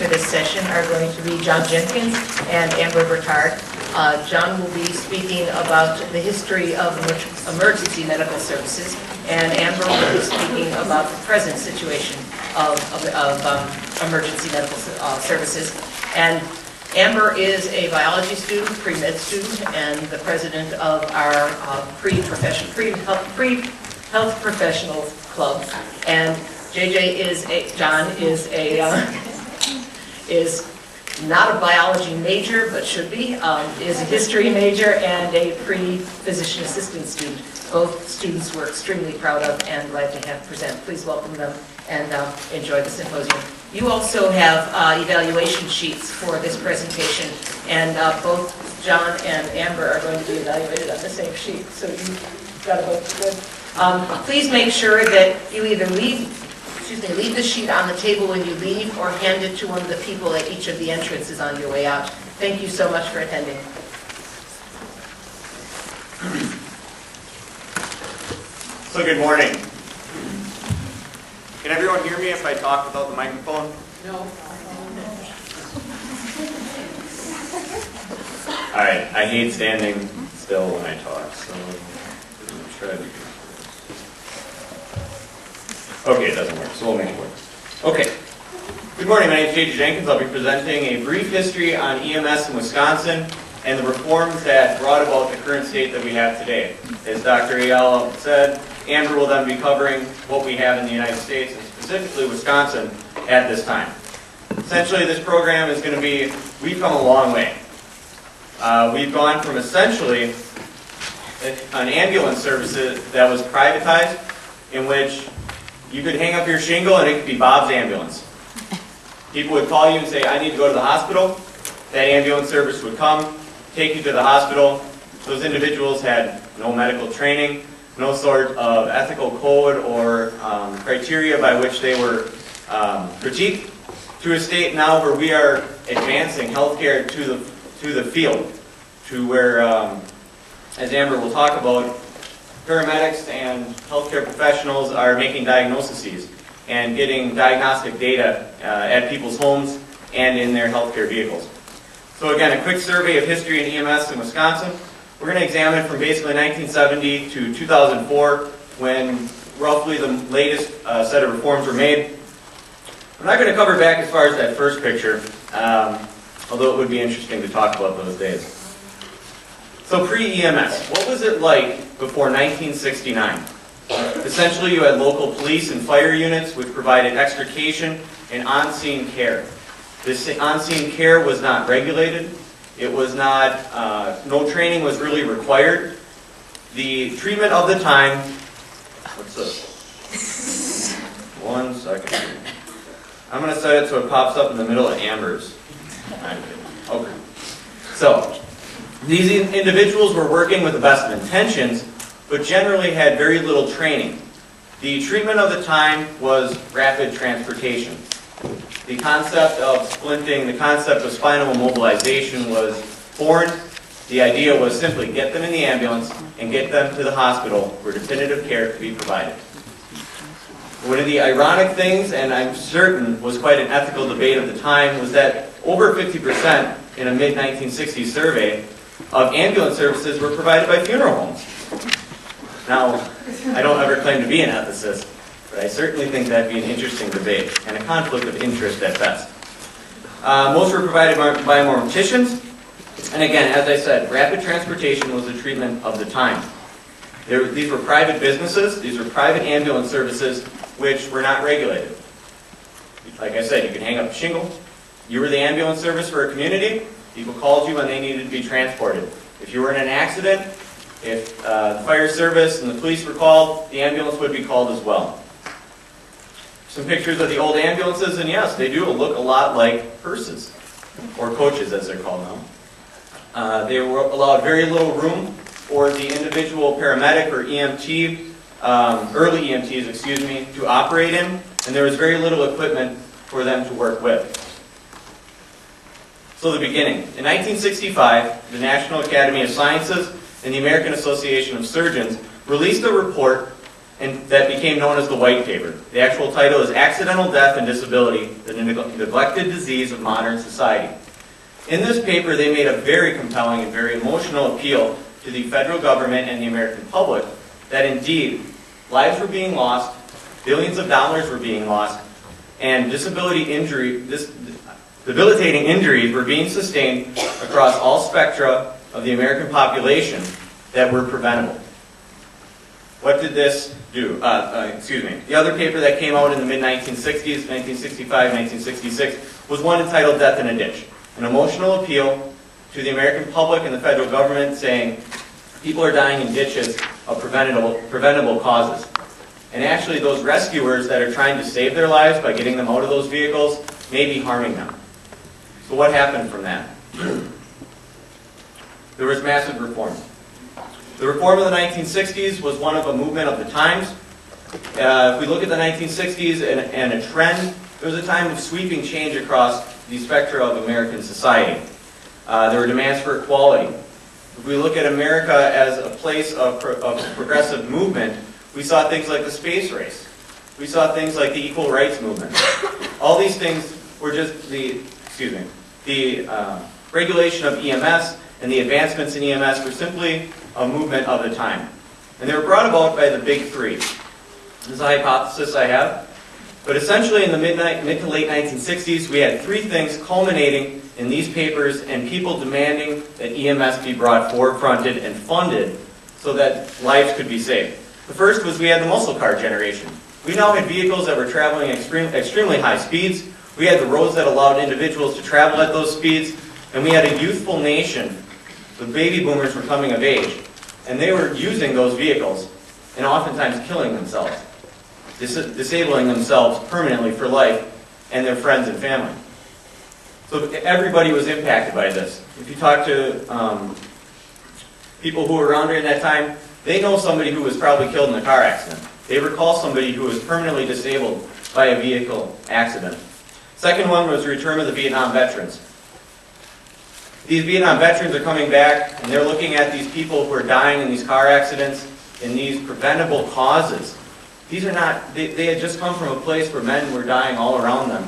for this session are going to be John Jenkins and Amber Burtard. John will be speaking about the history of emergency medical services, and Amber will be speaking about the present situation of emergency medical services. And Amber is a biology student, pre-med student, and the president of our pre-health professionals club. And John is not a biology major, but should be, is a history major and a pre-physician assistant student. Both students we're extremely proud of and glad to have present. Please welcome them and enjoy the symposium. You also have evaluation sheets for this presentation, and both John and Amber are going to be evaluated on the same sheet, so you've got to both be good. Please make sure that you either leave the sheet on the table when you leave or hand it to one of the people at each of the entrances on your way out. Thank you so much for attending. So good morning. Can everyone hear me if I talk without the microphone? No. All right, I hate standing still when I talk, so I'm going to try to do this. Okay, it doesn't work, so we'll make it work. Okay. Good morning, my name is J.J. Jenkins. I'll be presenting a brief history on EMS in Wisconsin and the reforms that brought about the current state that we have today. As Dr. Ayala said, Amber will then be covering what we have in the United States, and specifically Wisconsin, at this time. Essentially, this program is going to be, we've come a long way. We've gone from essentially an ambulance service that was privatized, in which you could hang up your shingle and it could be Bob's ambulance. People would call you and say, I need to go to the hospital. That ambulance service would come, take you to the hospital. Those individuals had no medical training, no sort of ethical code or criteria by which they were critiqued, to a state now where we are advancing healthcare to the field, to where, as Amber will talk about, paramedics and healthcare professionals are making diagnoses and getting diagnostic data at people's homes and in their healthcare vehicles. So again, a quick survey of history in EMS in Wisconsin. We're going to examine from basically 1970 to 2004, when roughly the latest set of reforms were made. I'm not going to cover back as far as that first picture, although it would be interesting to talk about those days. So pre-EMS, what was it like before 1969? Essentially, you had local police and fire units which provided extrication and on-scene care. This on-scene care was not regulated. It was not, no training was really required. The treatment of the time, what's this? 1 second. I'm going to set it so it pops up in the middle of Amber's. I'm kidding. Okay. So, these individuals were working with the best of intentions, but generally had very little training. The treatment of the time was rapid transportation. The concept of splinting, the concept of spinal immobilization was foreign. The idea was simply get them in the ambulance and get them to the hospital where definitive care could be provided. One of the ironic things, and I'm certain was quite an ethical debate at the time, was that over 50% in a mid-1960s survey of ambulance services were provided by funeral homes. Now, I don't ever claim to be an ethicist, but I certainly think that'd be an interesting debate and a conflict of interest at best. Most were provided by morticians, and again, as I said, rapid transportation was the treatment of the time. These were private businesses, these were private ambulance services which were not regulated. Like I said, you could hang up a shingle. You were the ambulance service for a community. People called you when they needed to be transported. If you were in an accident, if the fire service and the police were called, the ambulance would be called as well. Some pictures of the old ambulances, and yes, they do look a lot like hearses, or coaches as they're called now. They were allowed very little room for the individual paramedic or EMT, early EMTs, excuse me, to operate in, and there was very little equipment for them to work with. So the beginning. In 1965, the National Academy of Sciences and the American Association of Surgeons released a report and that became known as the White Paper. The actual title is Accidental Death and Disability, the Neglected Disease of Modern Society. In this paper, they made a very compelling and very emotional appeal to the federal government and the American public that indeed lives were being lost, billions of dollars were being lost, and debilitating injuries were being sustained across all spectra of the American population that were preventable. What did this do? The other paper that came out in the mid-1960s, 1965, 1966, was one entitled Death in a Ditch. An emotional appeal to the American public and the federal government saying people are dying in ditches of preventable causes. And actually those rescuers that are trying to save their lives by getting them out of those vehicles may be harming them. So what happened from that? There was massive reform. The reform of the 1960s was one of a movement of the times. If we look at the 1960s and a trend, it was a time of sweeping change across the spectrum of American society. There were demands for equality. If we look at America as a place of progressive movement, we saw things like the space race. We saw things like the equal rights movement. All these things were just the regulation of EMS and the advancements in EMS were simply a movement of the time. And they were brought about by the big three. This is a hypothesis I have. But essentially in the mid to late 1960s, we had three things culminating in these papers and people demanding that EMS be brought forefronted and funded so that lives could be saved. The first was we had the muscle car generation. We now had vehicles that were traveling extremely high speeds. We had the roads that allowed individuals to travel at those speeds. And we had a youthful nation. The baby boomers were coming of age. And they were using those vehicles and oftentimes killing themselves, disabling themselves permanently for life and their friends and family. So everybody was impacted by this. If you talk to people who were around during that time, they know somebody who was probably killed in a car accident. They recall somebody who was permanently disabled by a vehicle accident. Second one was the return of the Vietnam veterans. These Vietnam veterans are coming back and they're looking at these people who are dying in these car accidents in these preventable causes. These are not, they had just come from a place where men were dying all around them.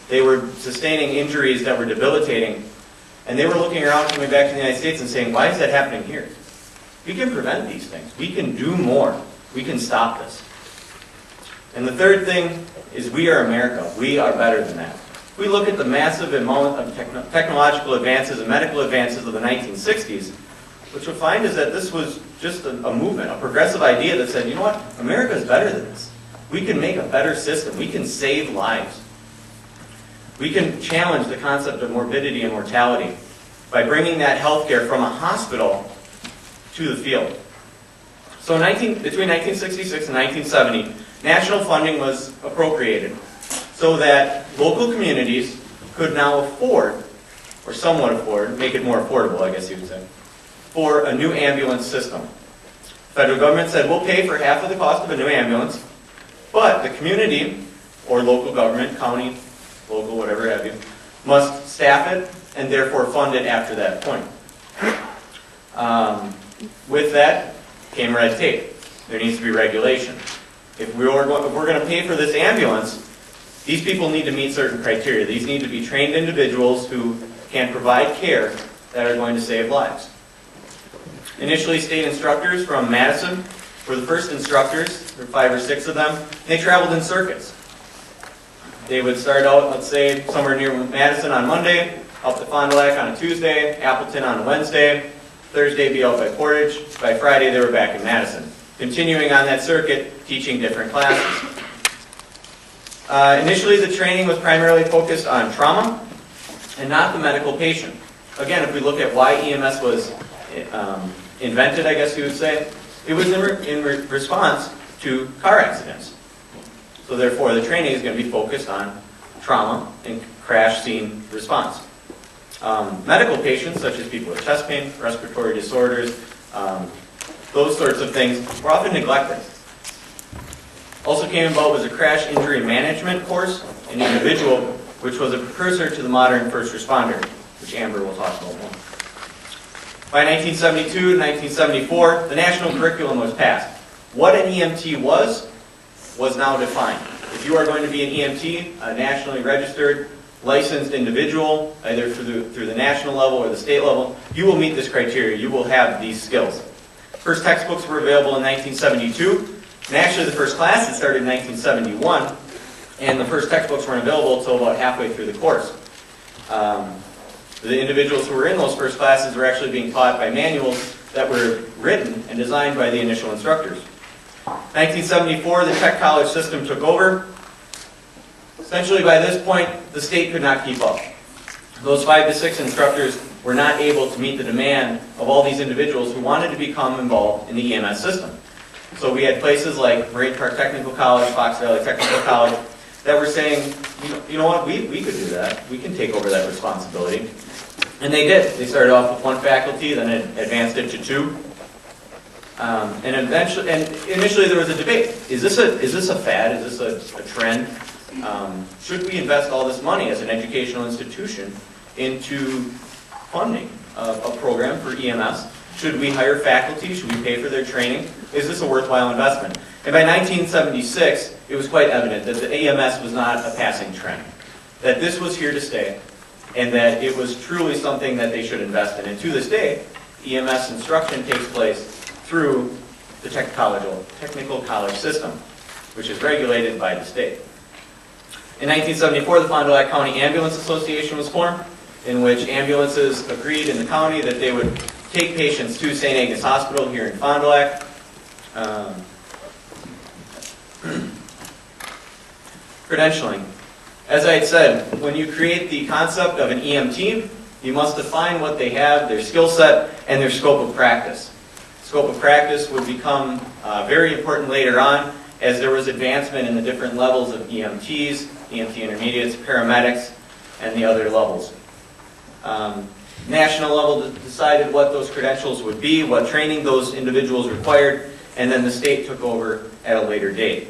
They were sustaining injuries that were debilitating. And they were looking around, coming back to the United States and saying, why is that happening here? We can prevent these things. We can do more. We can stop this. And the third thing is we are America. We are better than that. If we look at the massive amount of technological advances and medical advances of the 1960s, what you'll find is that this was just a movement, a progressive idea that said, you know what, America is better than this. We can make a better system. We can save lives. We can challenge the concept of morbidity and mortality by bringing that healthcare from a hospital to the field. So between 1966 and 1970, national funding was appropriated so that local communities could now afford, or somewhat afford, make it more affordable, I guess you would say, for a new ambulance system. The federal government said, we'll pay for half of the cost of a new ambulance, but the community, or local government, county, local, whatever have you, must staff it and therefore fund it after that point. With that came red tape. There needs to be regulation. If we're going to pay for this ambulance, these people need to meet certain criteria. These need to be trained individuals who can provide care that are going to save lives. Initially, state instructors from Madison were the first instructors. There were 5 or 6 of them. They traveled in circuits. They would start out, let's say, somewhere near Madison on Monday, up to Fond du Lac on a Tuesday, Appleton on a Wednesday, Thursday be out by Portage. By Friday, they were back in Madison, continuing on that circuit, teaching different classes. Initially, the training was primarily focused on trauma and not the medical patient. Again, if we look at why EMS was invented, I guess you would say, it was in response to car accidents. So therefore, the training is going to be focused on trauma and crash scene response. Medical patients, such as people with chest pain, respiratory disorders, those sorts of things, were often neglected. Also came about was a crash injury management course, an individual, which was a precursor to the modern first responder, which Amber will talk about more. By 1972 and 1974, the national curriculum was passed. what an EMT was now defined. If you are going to be an EMT, a nationally registered, licensed individual, either through the national level or the state level, you will meet this criteria. You will have these skills. First textbooks were available in 1972, and actually the first class started in 1971, and the first textbooks weren't available until about halfway through the course. The individuals who were in those first classes were actually being taught by manuals that were written and designed by the initial instructors. 1974, the tech college system took over. Essentially, by this point, the state could not keep up. Those 5 to 6 instructors were not able to meet the demand of all these individuals who wanted to become involved in the EMS system. So we had places like Marine Park Technical College, Fox Valley Technical College, that were saying, you know what, we could do that. We can take over that responsibility. And they did. They started off with 1 faculty, then it advanced it to 2. And initially there was a debate. Is this a fad? Is this a trend? Should we invest all this money as an educational institution into funding a program for EMS? Should we hire faculty? Should we pay for their training? Is this a worthwhile investment? And by 1976, it was quite evident that the EMS was not a passing trend, that this was here to stay, and that it was truly something that they should invest in. And to this day, EMS instruction takes place through the technical college system, which is regulated by the state. In 1974, the Fond du Lac County Ambulance Association was formed, in which ambulances agreed in the county that they would take patients to St. Agnes Hospital here in Fond du Lac. Credentialing. As I had said, when you create the concept of an EMT, you must define what they have, their skill set, and their scope of practice. Scope of practice would become very important later on as there was advancement in the different levels of EMTs, Emt Intermediates, paramedics, and the other levels. National level decided what those credentials would be, what training those individuals required, and then the state took over at a later date.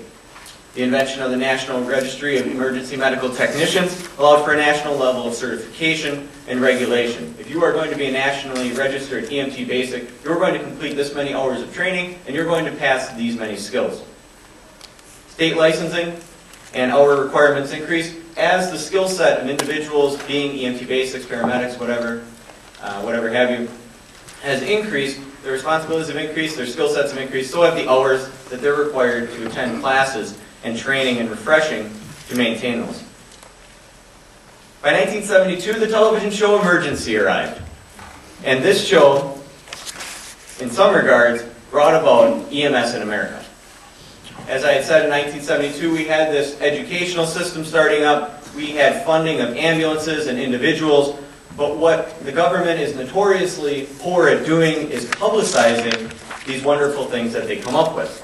The invention of the National Registry of Emergency Medical Technicians allowed for a national level of certification and regulation. If you are going to be a nationally registered Emt Basic, you're going to complete this many hours of training, and you're going to pass these many skills. State licensing and hour requirements increased as the skill set of individuals being EMT Basics, paramedics, whatever have you, has increased. Their responsibilities have increased, their skill sets have increased, so have the hours that they're required to attend classes and training and refreshing to maintain those. By 1972, the television show Emergency arrived. And this show, in some regards, brought about EMS in America. As I had said, in 1972, we had this educational system starting up. We had funding of ambulances and individuals. But what the government is notoriously poor at doing is publicizing these wonderful things that they come up with.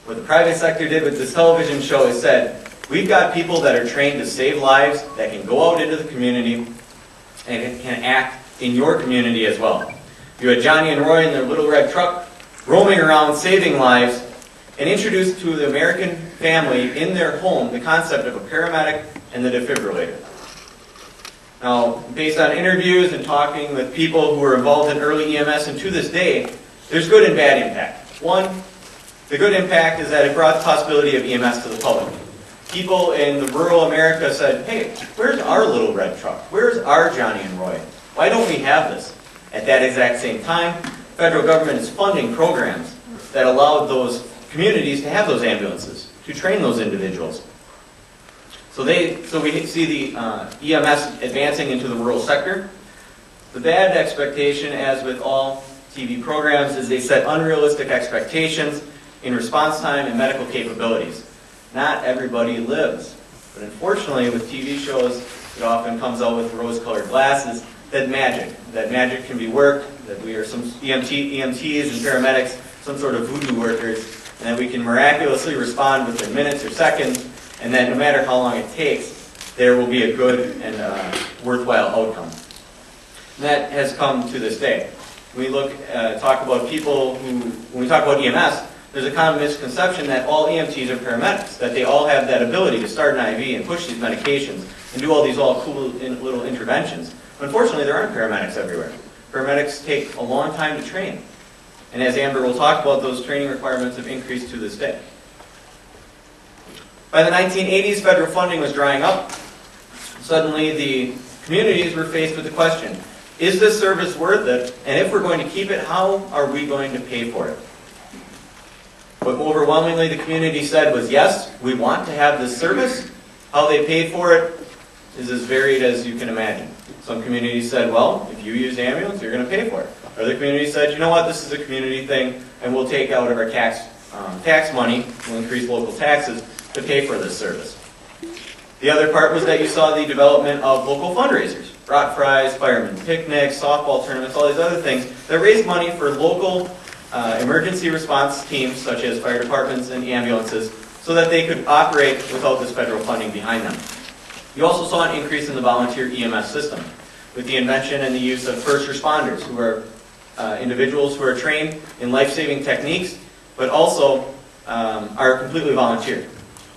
What the private sector did with this television show is said, we've got people that are trained to save lives, that can go out into the community, and can act in your community as well. You had Johnny and Roy in their little red truck, roaming around, saving lives, and introduced to the American family in their home the concept of a paramedic and the defibrillator. Now, based on interviews and talking with people who were involved in early EMS, and to this day, there's good and bad impact. One, the good impact is that it brought the possibility of EMS to the public. People in the rural America said, hey, where's our little red truck? Where's our Johnny and Roy? Why don't we have this? At that exact same time, the federal government is funding programs that allowed those communities to have those ambulances, to train those individuals. So we see the EMS advancing into the rural sector. The bad expectation, as with all TV programs, is they set unrealistic expectations in response time and medical capabilities. Not everybody lives. But unfortunately, with TV shows, it often comes out with rose-colored glasses, that magic can be worked, that we are some EMTs and paramedics, some sort of voodoo workers, and that we can miraculously respond within minutes or seconds, and that no matter how long it takes, there will be a good and worthwhile outcome. And that has come to this day. When we talk about people who, when we talk about EMS, there's a common misconception that all EMTs are paramedics, that they all have that ability to start an IV and push these medications and do all these cool little interventions. Unfortunately, there aren't paramedics everywhere. Paramedics take a long time to train. And as Amber will talk about, those training requirements have increased to this day. By the 1980s, federal funding was drying up. Suddenly, the communities were faced with the question, is this service worth it? And if we're going to keep it, how are we going to pay for it? What overwhelmingly the community said was, yes, we want to have this service. How they paid for it is as varied as you can imagine. Some communities said, well, if you use ambulance, you're going to pay for it. Other communities said, you know what, this is a community thing, and we'll take out of our tax money, we'll increase local taxes to pay for this service. The other part was that you saw the development of local fundraisers, brat fries, firemen's picnics, softball tournaments, all these other things that raised money for local emergency response teams, such as fire departments and ambulances, so that they could operate without this federal funding behind them. You also saw an increase in the volunteer EMS system, with the invention and the use of first responders, who are individuals who are trained in life-saving techniques, but also are completely volunteer.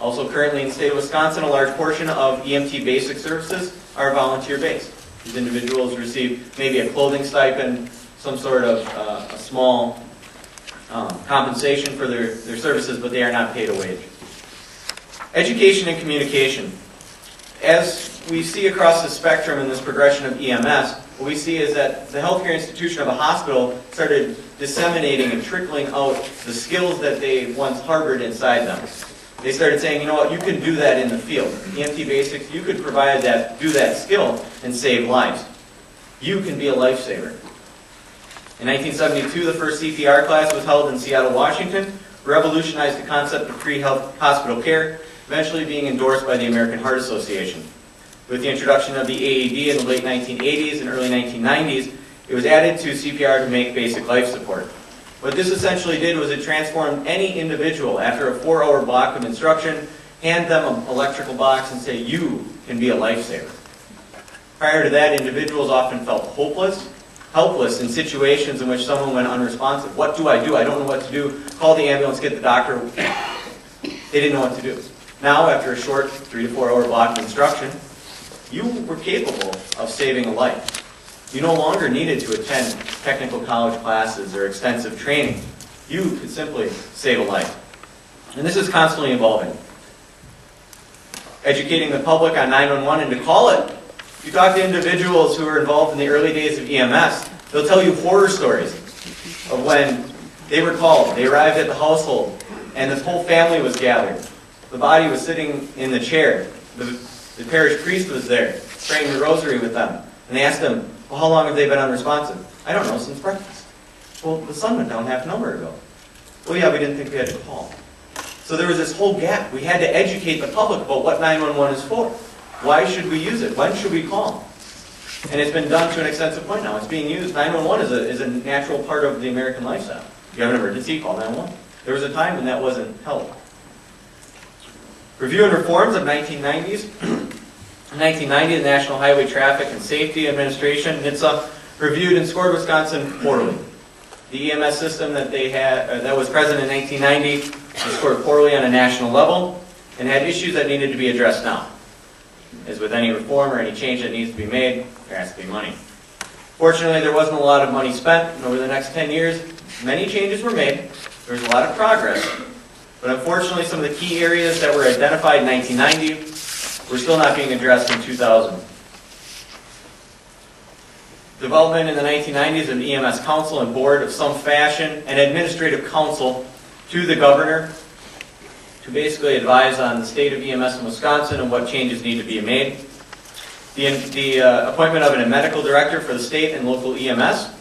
Also currently in the state of Wisconsin, a large portion of Emt Basic services are volunteer-based. These individuals receive maybe a clothing stipend, some sort of a small compensation for their services, but they are not paid a wage. Education and communication. As we see across the spectrum in this progression of EMS, what we see is that the healthcare institution of a hospital started disseminating and trickling out the skills that they once harbored inside them. They started saying, you know what, you can do that in the field. Emt Basics, you could provide that, do that skill and save lives. You can be a lifesaver. In 1972, the first CPR class was held in Seattle, Washington, revolutionized the concept of pre-hospital care, eventually being endorsed by the American Heart Association. With the introduction of the AED in the late 1980s and early 1990s, it was added to CPR to make basic life support. What this essentially did was it transformed any individual, after a 4-hour block of instruction, hand them an electrical box and say, you can be a lifesaver. Prior to that, individuals often felt helpless in situations in which someone went unresponsive. What do? I don't know what to do. Call the ambulance, get the doctor. They didn't know what to do. Now, after a short 3 to 4 hour block of instruction, you were capable of saving a life. You no longer needed to attend technical college classes or extensive training. You could simply save a life. And this is constantly evolving. Educating the public on 911 and to call it. If you talk to individuals who were involved in the early days of EMS, they'll tell you horror stories of when they were called. They arrived at the household and this whole family was gathered. The body was sitting in the chair. The parish priest was there, praying the rosary with them. And they asked them, well, how long have they been unresponsive? I don't know, since breakfast. Well, the sun went down half an hour ago. Well, yeah, we didn't think we had to call. So there was this whole gap. We had to educate the public about what 911 is for. Why should we use it? When should we call? And it's been done to an extensive point now. It's being used. 911 is a natural part of the American lifestyle. If you have an emergency, call 911. There was a time when that wasn't held. Review and reforms of 1990s. In 1990, the National Highway Traffic and Safety Administration, NHTSA, reviewed and scored Wisconsin poorly. The EMS system that they had, that was present in 1990 was scored poorly on a national level and had issues that needed to be addressed now. As with any reform or any change that needs to be made, there has to be money. Fortunately, there wasn't a lot of money spent, and over the next 10 years, many changes were made. There was a lot of progress. But unfortunately, some of the key areas that were identified in 1990 were still not being addressed in 2000. Development in the 1990s of EMS Council and Board of some fashion, and administrative council to the governor to basically advise on the state of EMS in Wisconsin and what changes need to be made. The appointment of a medical director for the state and local EMS.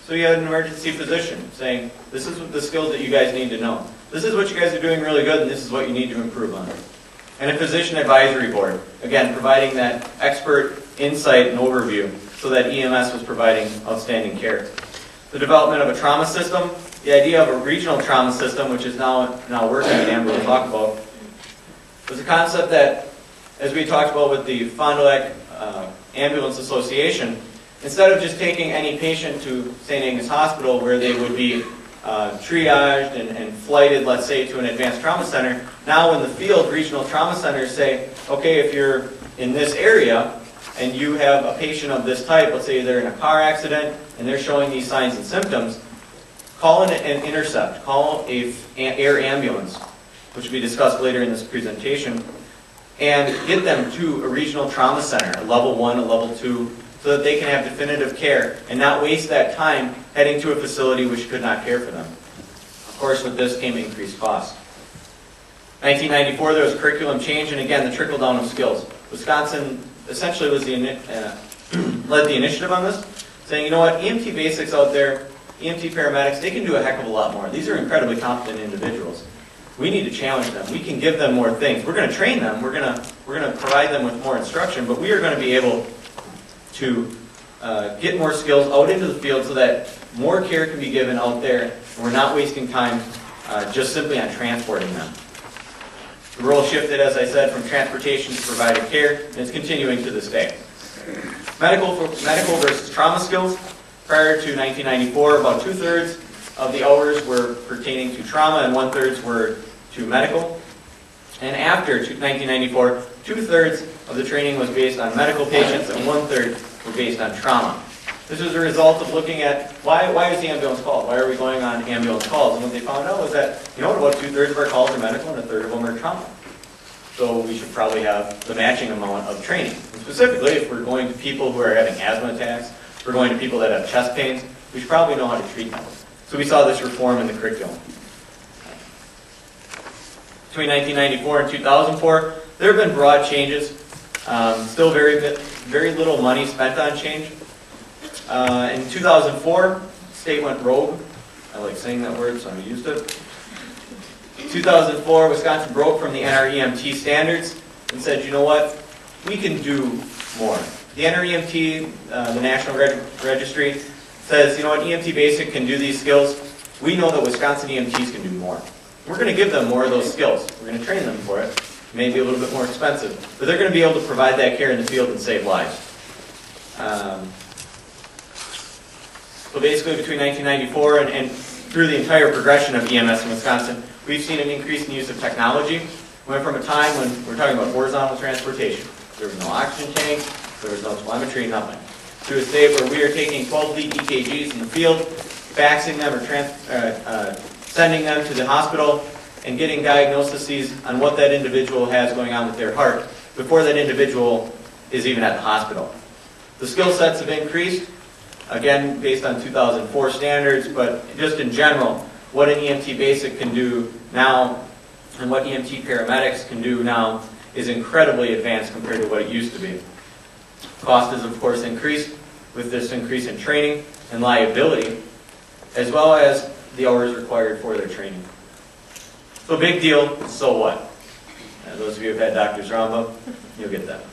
So you had an emergency physician saying, this is the skills that you guys need to know. This is what you guys are doing really good, and this is what you need to improve on. And a physician advisory board, again, providing that expert insight and overview so that EMS was providing outstanding care. The development of a trauma system, the idea of a regional trauma system, which is now working, and Amber will talk about, was a concept that, as we talked about with the Fond du Lac Ambulance Association, instead of just taking any patient to St. Agnes Hospital where they would be triaged and flighted, let's say, to an advanced trauma center, now in the field, regional trauma centers say, okay, if you're in this area and you have a patient of this type, let's say they're in a car accident and they're showing these signs and symptoms, call an intercept, call an air ambulance, which will be discussed later in this presentation, and get them to a regional trauma center, a level 1, a level 2, so that they can have definitive care and not waste that time heading to a facility which could not care for them. Of course, with this came increased cost. 1994, there was a curriculum change, and again, the trickle-down of skills. Wisconsin essentially was led the initiative on this, saying, you know what, EMT basics out there, EMT paramedics, they can do a heck of a lot more. These are incredibly competent individuals. We need to challenge them. We can give them more things. We're going to train them. We're going to provide them with more instruction, but we are going to be able to get more skills out into the field so that more care can be given out there, and we're not wasting time just simply on transporting them. The role shifted, as I said, from transportation to provided care, and it's continuing to this day. Medical versus trauma skills. Prior to 1994, about 2/3 of the hours were pertaining to trauma and 1/3 were to medical. And after 1994, 2/3 of the training was based on medical patients and 1/3 were based on trauma. This was a result of looking at why is the ambulance called? Why are we going on ambulance calls? And what they found out was that, you know, about 2/3 of our calls are medical and 1/3 of them are trauma. So we should probably have the matching amount of training. And specifically, if we're going to people who are having asthma attacks, if we're going to people that have chest pains, we should probably know how to treat them. So we saw this reform in the curriculum. Between 1994 and 2004, there have been broad changes. Still very little money spent on change. In 2004, state went rogue. I like saying that word, so I used it. 2004, Wisconsin broke from the NREMT standards and said, you know what, we can do more. The NREMT, the National Registry, says, you know what, EMT Basic can do these skills. We know that Wisconsin EMTs can do more. We're going to give them more of those skills. We're going to train them for it. It may be a little bit more expensive, but they're going to be able to provide that care in the field and save lives. So basically between 1994 and through the entire progression of EMS in Wisconsin, we've seen an increase in use of technology. We went from a time when we're talking about horizontal transportation. There was no oxygen tank, there was no telemetry, nothing. To a state where we are taking 12 lead EKGs in the field, faxing them or sending them to the hospital, and getting diagnoses on what that individual has going on with their heart before that individual is even at the hospital. The skill sets have increased, again, based on 2004 standards, but just in general, what an EMT Basic can do now and what EMT paramedics can do now is incredibly advanced compared to what it used to be. Cost has, of course, increased with this increase in training and liability, as well as the hours required for their training. So big deal, so what? Those of you who have had Doctor's Roundup, you'll get that.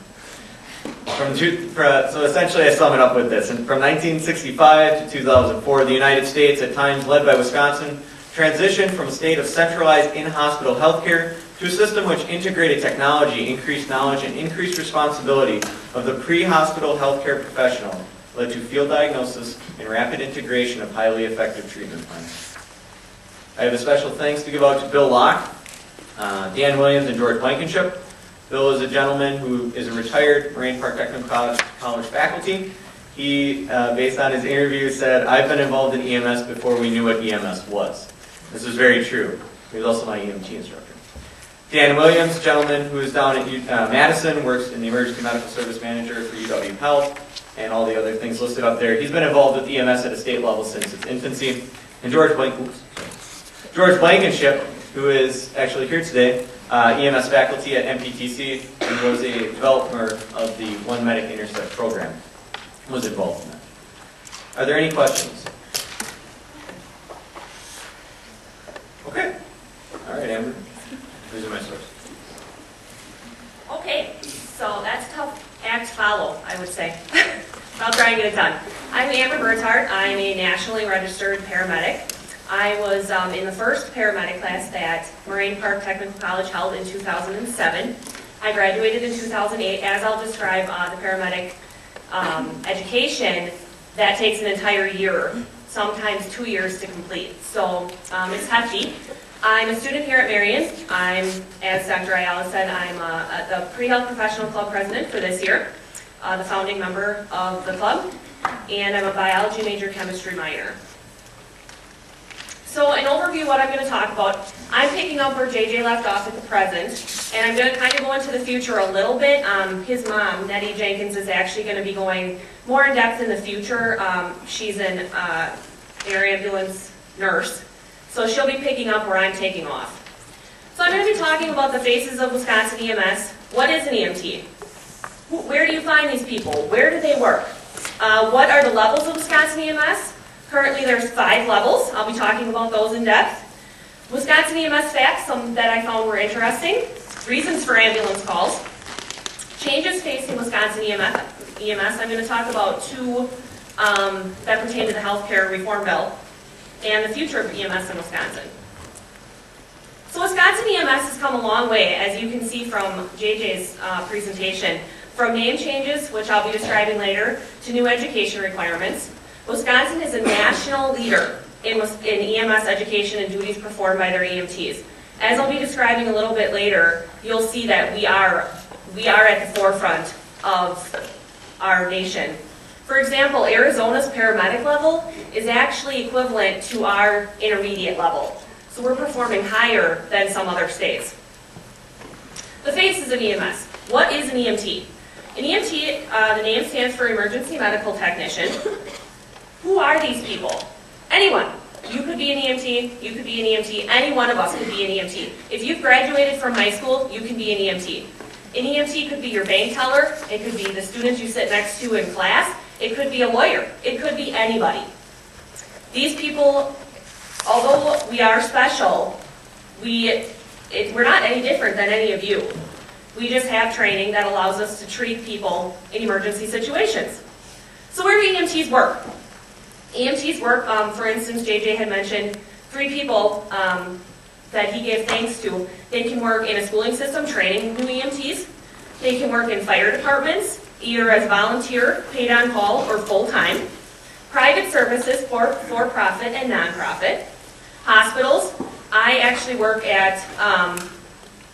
So essentially I sum it up with this. And from 1965 to 2004, the United States, at times led by Wisconsin, transitioned from a state of centralized in-hospital healthcare to a system which integrated technology, increased knowledge, and increased responsibility of the pre-hospital healthcare professional, led to field diagnosis and rapid integration of highly effective treatment plans. I have a special thanks to give out to Bill Locke, Dan Williams, and George Blankenship. Bill is a gentleman who is a retired Moraine Park Technical College faculty. He, based on his interview, said, I've been involved in EMS before we knew what EMS was. This is very true. He was also my EMT instructor. Dan Williams, gentleman who is down at Madison, works in the Emergency Medical Service Manager for UW Health, and all the other things listed up there. He's been involved with EMS at a state level since its infancy. And George Blankenship, who is actually here today, EMS faculty at MPTC, and was a developer of the One Medic Intercept program, was involved in that. Are there any questions? Okay. All right, Amber. These are my sources. Okay, so that's a tough act to follow, I would say. I'll try and get it done. I'm Amber Burtard. I'm a nationally registered paramedic. I was in the first paramedic class that Moraine Park Technical College held in 2007. I graduated in 2008. As I'll describe the paramedic education, that takes an entire year, sometimes 2 years to complete. So it's hefty. I'm a student here at Marian. I'm, as Dr. Ayala said, I'm the Pre-Health Professional Club president for this year, the founding member of the club, and I'm a biology major, chemistry minor. So an overview of what I'm going to talk about, I'm picking up where JJ left off at the present, and I'm going to kind of go into the future a little bit. His mom, Nettie Jenkins, is actually going to be going more in depth in the future. She's an air ambulance nurse, so she'll be picking up where I'm taking off. So I'm going to be talking about the faces of Wisconsin EMS. What is an EMT? Where do you find these people? Where do they work? What are the levels of Wisconsin EMS? Currently there's 5 levels. I'll be talking about those in depth. Wisconsin EMS facts, some that I found were interesting. Reasons for ambulance calls. Changes facing Wisconsin EMS. I'm going to talk about 2 that pertain to the healthcare reform bill and the future of EMS in Wisconsin. So Wisconsin EMS has come a long way, as you can see from JJ's presentation, from name changes, which I'll be describing later, to new education requirements. Wisconsin is a national leader in EMS education and duties performed by their EMTs. As I'll be describing a little bit later, you'll see that we are at the forefront of our nation. For example, Arizona's paramedic level is actually equivalent to our intermediate level. So we're performing higher than some other states. The faces of EMS. What is an EMT? An EMT, the name stands for Emergency Medical Technician. Who are these people? Anyone. You could be an EMT, you could be an EMT, any one of us could be an EMT. If you've graduated from high school, you can be an EMT. An EMT could be your bank teller, it could be the student you sit next to in class, it could be a lawyer, it could be anybody. These people, although we are special, we're not any different than any of you. We just have training that allows us to treat people in emergency situations. So where do EMTs work? EMTs work, for instance, JJ had mentioned 3 people that he gave thanks to. They can work in a schooling system training new EMTs. They can work in fire departments, either as volunteer, paid on call, or full-time. Private services, for-profit and non-profit. Hospitals. I actually work at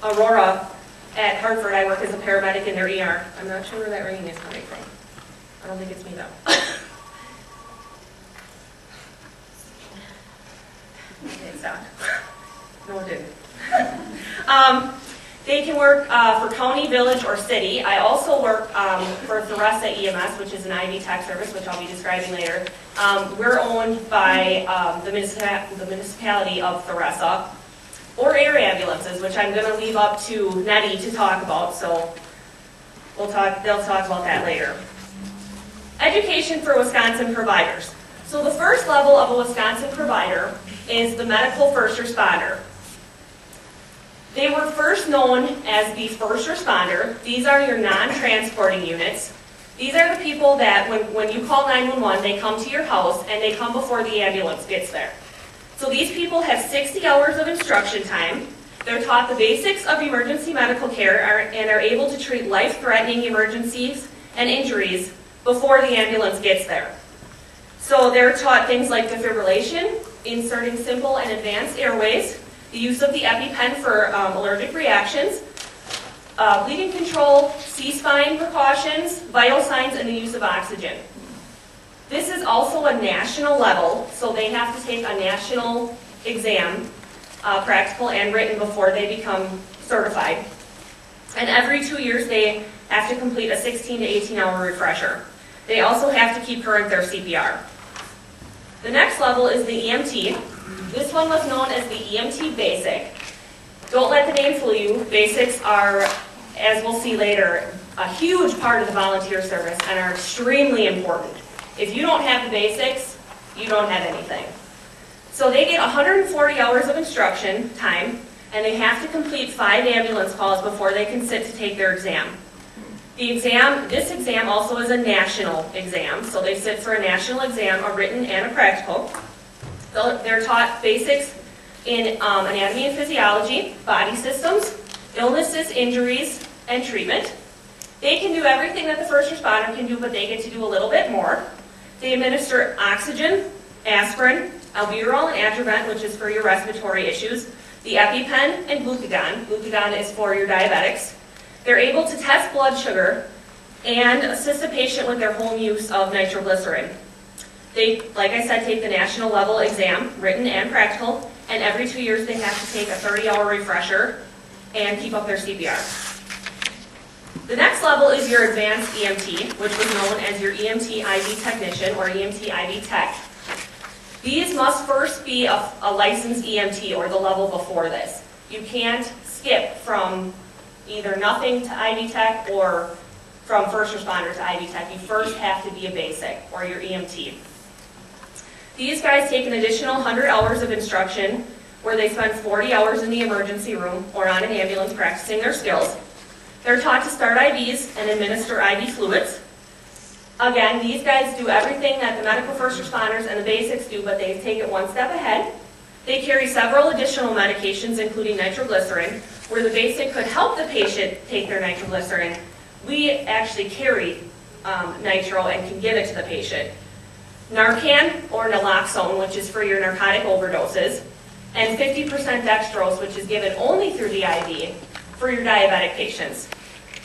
Aurora at Hartford. I work as a paramedic in their ER. I'm not sure where that ringing is coming from. I don't think it's me though. It stopped. No, it didn't. They can work for county, village, or city. I also work for Theresa EMS, which is an IV tech service, which I'll be describing later. We're owned by the municipality of Theresa, or air ambulances, which I'm going to leave up to Nettie to talk about, so they'll talk about that later. Education for Wisconsin providers. So the first level of a Wisconsin provider is the medical first responder. They were first known as the first responder. These are your non-transporting units. These are the people that when you call 911, they come to your house and they come before the ambulance gets there. So these people have 60 hours of instruction time. They're taught the basics of emergency medical care and are able to treat life-threatening emergencies and injuries before the ambulance gets there. So they're taught things like defibrillation, inserting simple and advanced airways, the use of the EpiPen for allergic reactions, bleeding control, C-spine precautions, vital signs, and the use of oxygen. This is also a national level, so they have to take a national exam, practical and written, before they become certified. And every 2 years they have to complete a 16 to 18 hour refresher. They also have to keep current their CPR. The next level is the EMT. This one was known as the Emt Basic. Don't let the name fool you. Basics are, as we'll see later, a huge part of the volunteer service and are extremely important. If you don't have the basics, you don't have anything. So they get 140 hours of instruction time, and they have to complete 5 ambulance calls before they can sit to take their exam. This exam also is a national exam, so they sit for a national exam, a written and a practical. They're taught basics in anatomy and physiology, body systems, illnesses, injuries, and treatment. They can do everything that the first responder can do, but they get to do a little bit more. They administer oxygen, aspirin, albuterol, and Atrovent, which is for your respiratory issues, the EpiPen, and glucagon. Glucagon is for your diabetics. They're able to test blood sugar and assist a patient with their home use of nitroglycerin. They, like I said, take the national level exam, written and practical, and every 2 years they have to take a 30-hour refresher and keep up their CPR. The next level is your advanced EMT, which was known as your EMT IV technician or EMT IV tech. These must first be a licensed EMT or the level before this. You can't skip from either nothing to IV tech or from first responder to IV tech. You first have to be a basic or your EMT. These guys take an additional 100 hours of instruction where they spend 40 hours in the emergency room or on an ambulance practicing their skills. They're taught to start IVs and administer IV fluids. Again, these guys do everything that the medical first responders and the basics do, but they take it one step ahead. They carry several additional medications, including nitroglycerin, where the basic could help the patient take their nitroglycerin. We actually carry nitro and can give it to the patient. Narcan or naloxone, which is for your narcotic overdoses, and 50% dextrose, which is given only through the IV for your diabetic patients.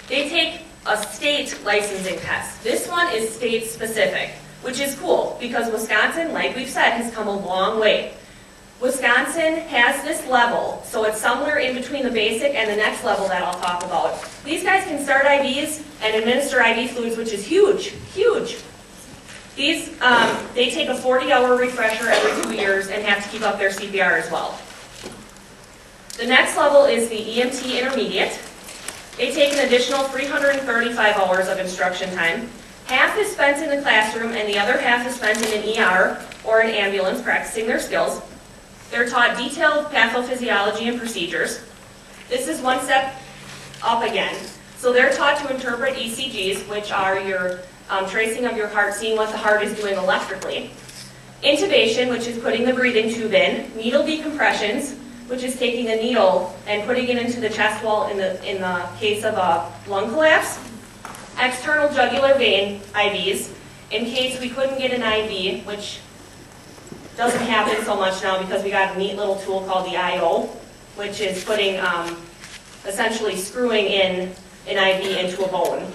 They take a state licensing test. This one is state specific, which is cool because Wisconsin, like we've said, has come a long way. Wisconsin has this level, so it's somewhere in between the basic and the next level that I'll talk about. These guys can start IVs and administer IV fluids, which is huge, huge. These, they take a 40-hour refresher every 2 years and have to keep up their CPR as well. The next level is the Emt Intermediate. They take an additional 335 hours of instruction time. Half is spent in the classroom and the other half is spent in an ER or an ambulance practicing their skills. They're taught detailed pathophysiology and procedures. This is one step up again. So they're taught to interpret ECGs, which are your tracing of your heart, seeing what the heart is doing electrically. Intubation, which is putting the breathing tube in. Needle decompressions, which is taking a needle and putting it into the chest wall in the case of a lung collapse. External jugular vein IVs, in case we couldn't get an IV, which doesn't happen so much now because we got a neat little tool called the IO, which is putting, essentially screwing in an IV into a bone.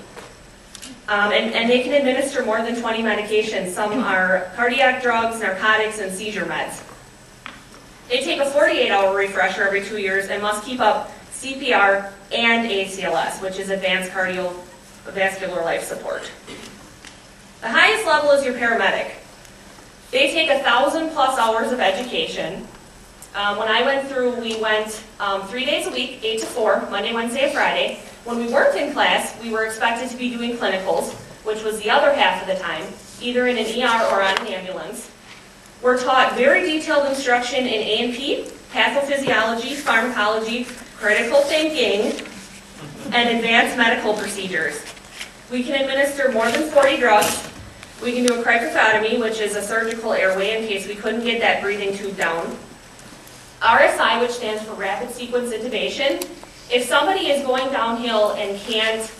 And they can administer more than 20 medications. Some are cardiac drugs, narcotics, and seizure meds. They take a 48-hour refresher every 2 years and must keep up CPR and ACLS, which is Advanced Cardiovascular Life Support. The highest level is your paramedic. They take 1,000+ hours of education. When I went through, we went 3 days a week, 8 to 4, Monday, Wednesday, and Friday. When we weren't in class, we were expected to be doing clinicals, which was the other half of the time, either in an ER or on an ambulance. We're taught very detailed instruction in A&P, pathophysiology, pharmacology, critical thinking, and advanced medical procedures. We can administer more than 40 drugs. We can do a cricothotomy, which is a surgical airway in case we couldn't get that breathing tube down. RSI, which stands for rapid sequence intubation. If somebody is going downhill and can't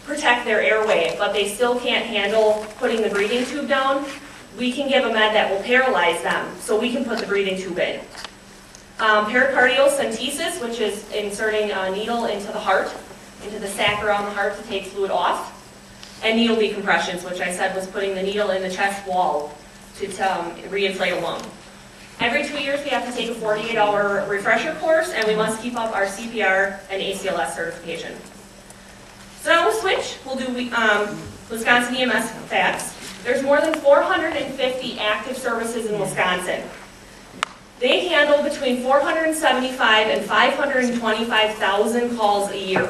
protect their airway, but they still can't handle putting the breathing tube down, we can give a med that will paralyze them, so we can put the breathing tube in. Pericardiocentesis, which is inserting a needle into the heart, into the sac around the heart to take fluid off. And needle decompressions, which I said was putting the needle in the chest wall to reinflate a lung. Every 2 years, we have to take a 48-hour refresher course, and we must keep up our CPR and ACLS certification. So now we'll switch. We'll do Wisconsin EMS facts. There's more than 450 active services in Wisconsin. They handle between 475 and 525,000 calls a year.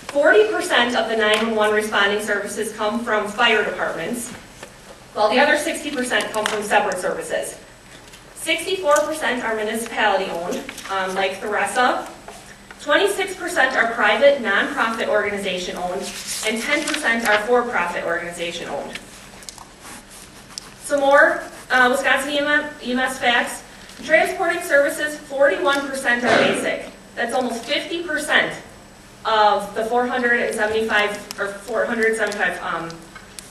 40% of the 911 responding services come from fire departments, while the other 60% come from separate services. 64% are municipality-owned, like Theresa. 26% are private, nonprofit organization-owned, and 10% are for-profit organization-owned. Some more Wisconsin EMS facts. Transporting services, 41% are basic. That's almost 50% of the 475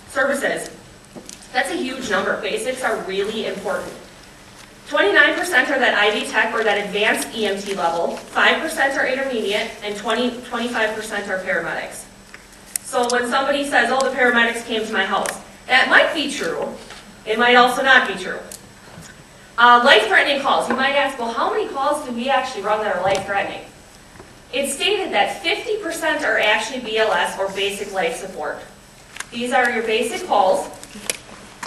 services. That's a huge number. Basics are really important. 29% are that IV tech or that advanced EMT level, 5% are intermediate, and 25% are paramedics. So when somebody says, oh, the paramedics came to my house, that might be true, It might also not be true. Life-threatening calls. You might ask, well, how many calls do we actually run that are life-threatening? It's stated that 50% are actually BLS or basic life support. These are your basic calls.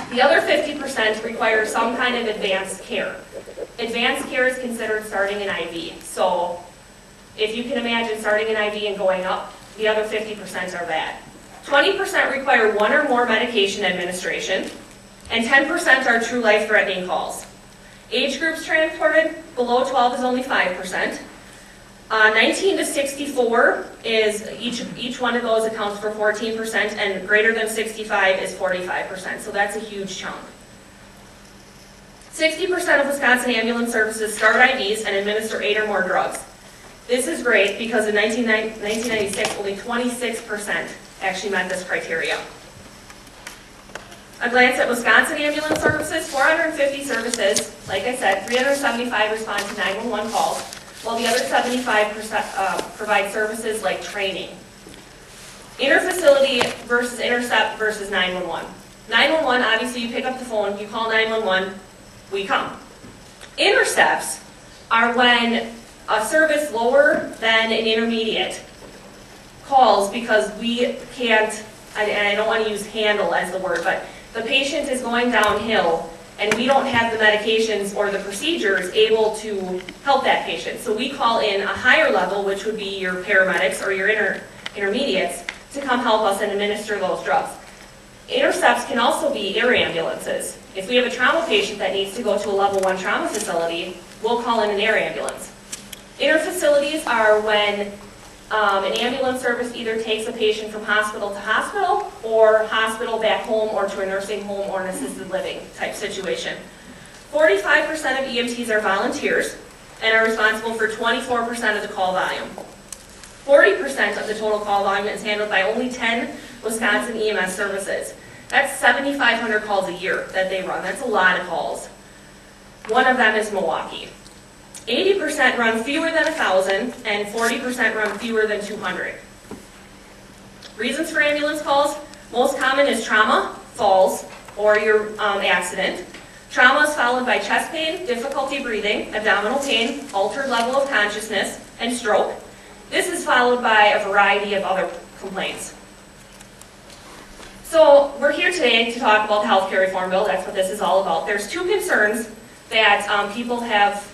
The other 50% require some kind of advanced care. Advanced care is considered starting an IV. So if you can imagine starting an IV and going up, the other 50% are that. 20% require one or more medication administration, and 10% are true life-threatening calls. Age groups transported below 12 is only 5%. 19 to 64 is, each one of those accounts for 14%, and greater than 65 is 45%, so that's a huge chunk. 60% of Wisconsin ambulance services start IVs and administer 8 or more drugs. This is great because in 1996, only 26% actually met this criteria. A glance at Wisconsin ambulance services, 450 services, like I said, 375 respond to 911 calls, while the other 75% provide services like training. Interfacility versus intercept versus 911. 911, obviously you pick up the phone, you call 911, we come. Intercepts are when a service lower than an intermediate calls because we can't, and I don't want to use handle as the word, but the patient is going downhill and we don't have the medications or the procedures able to help that patient. So we call in a higher level, which would be your paramedics or your intermediates, to come help us and administer those drugs. Intercepts can also be air ambulances. If we have a trauma patient that needs to go to a level 1 trauma facility, we'll call in an air ambulance. Interfacilities are when an ambulance service either takes a patient from hospital to hospital or hospital back home or to a nursing home or an assisted living type situation. 45% of EMTs are volunteers and are responsible for 24% of the call volume. 40% of the total call volume is handled by only 10 Wisconsin EMS services. That's 7,500 calls a year that they run. That's a lot of calls. One of them is Milwaukee. 80% run fewer than 1,000 and 40% run fewer than 200. Reasons for ambulance calls, most common is trauma, falls, or your accident. Trauma is followed by chest pain, difficulty breathing, abdominal pain, altered level of consciousness, and stroke. This is followed by a variety of other complaints. So we're here today to talk about the healthcare reform bill. That's what this is all about. There's two concerns that people have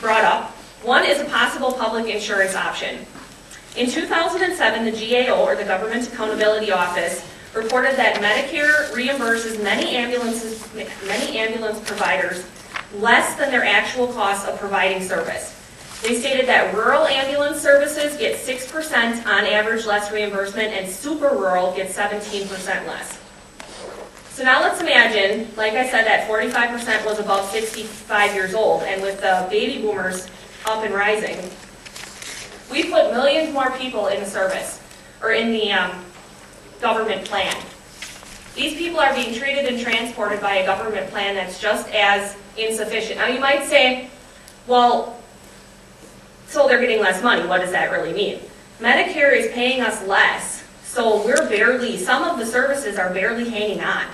brought up. One is a possible public insurance option. In 2007, the GAO, or the Government Accountability Office, reported that Medicare reimburses many ambulance providers less than their actual cost of providing service. They stated that rural ambulance services get 6% on average less reimbursement and super rural gets 17% less. So now let's imagine, like I said, that 45% was above 65 years old, and with the baby boomers up and rising, we put millions more people in the service, or in the government plan. These people are being treated and transported by a government plan that's just as insufficient. Now you might say, well, so they're getting less money. What does that really mean? Medicare is paying us less, so some of the services are barely hanging on.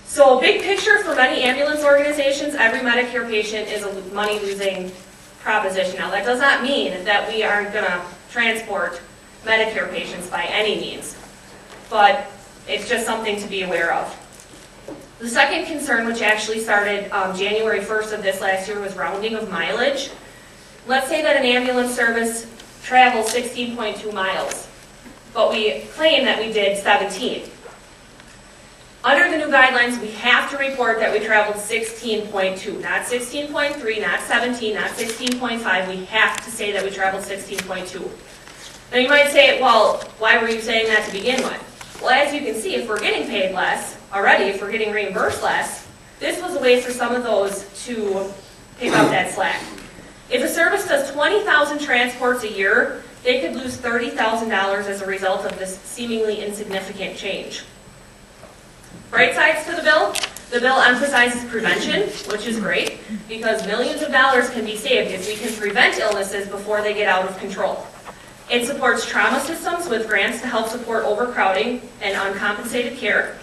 So big picture for many ambulance organizations, every Medicare patient is a money-losing proposition. Now that does not mean that we aren't going to transport Medicare patients by any means, but it's just something to be aware of. The second concern, which actually started January 1st of this last year, was rounding of mileage. Let's say that an ambulance service travels 16.2 miles, but we claim that we did 17. Under the new guidelines, we have to report that we traveled 16.2, not 16.3, not 17, not 16.5. We have to say that we traveled 16.2. Now you might say, well, why were you saying that to begin with? Well, as you can see, if we're getting paid less already, if we're getting reimbursed less, this was a way for some of those to pick up that slack. If a service does 20,000 transports a year, they could lose $30,000 as a result of this seemingly insignificant change. Bright sides to the bill emphasizes prevention, which is great, because millions of dollars can be saved if we can prevent illnesses before they get out of control. It supports trauma systems with grants to help support overcrowding and uncompensated care.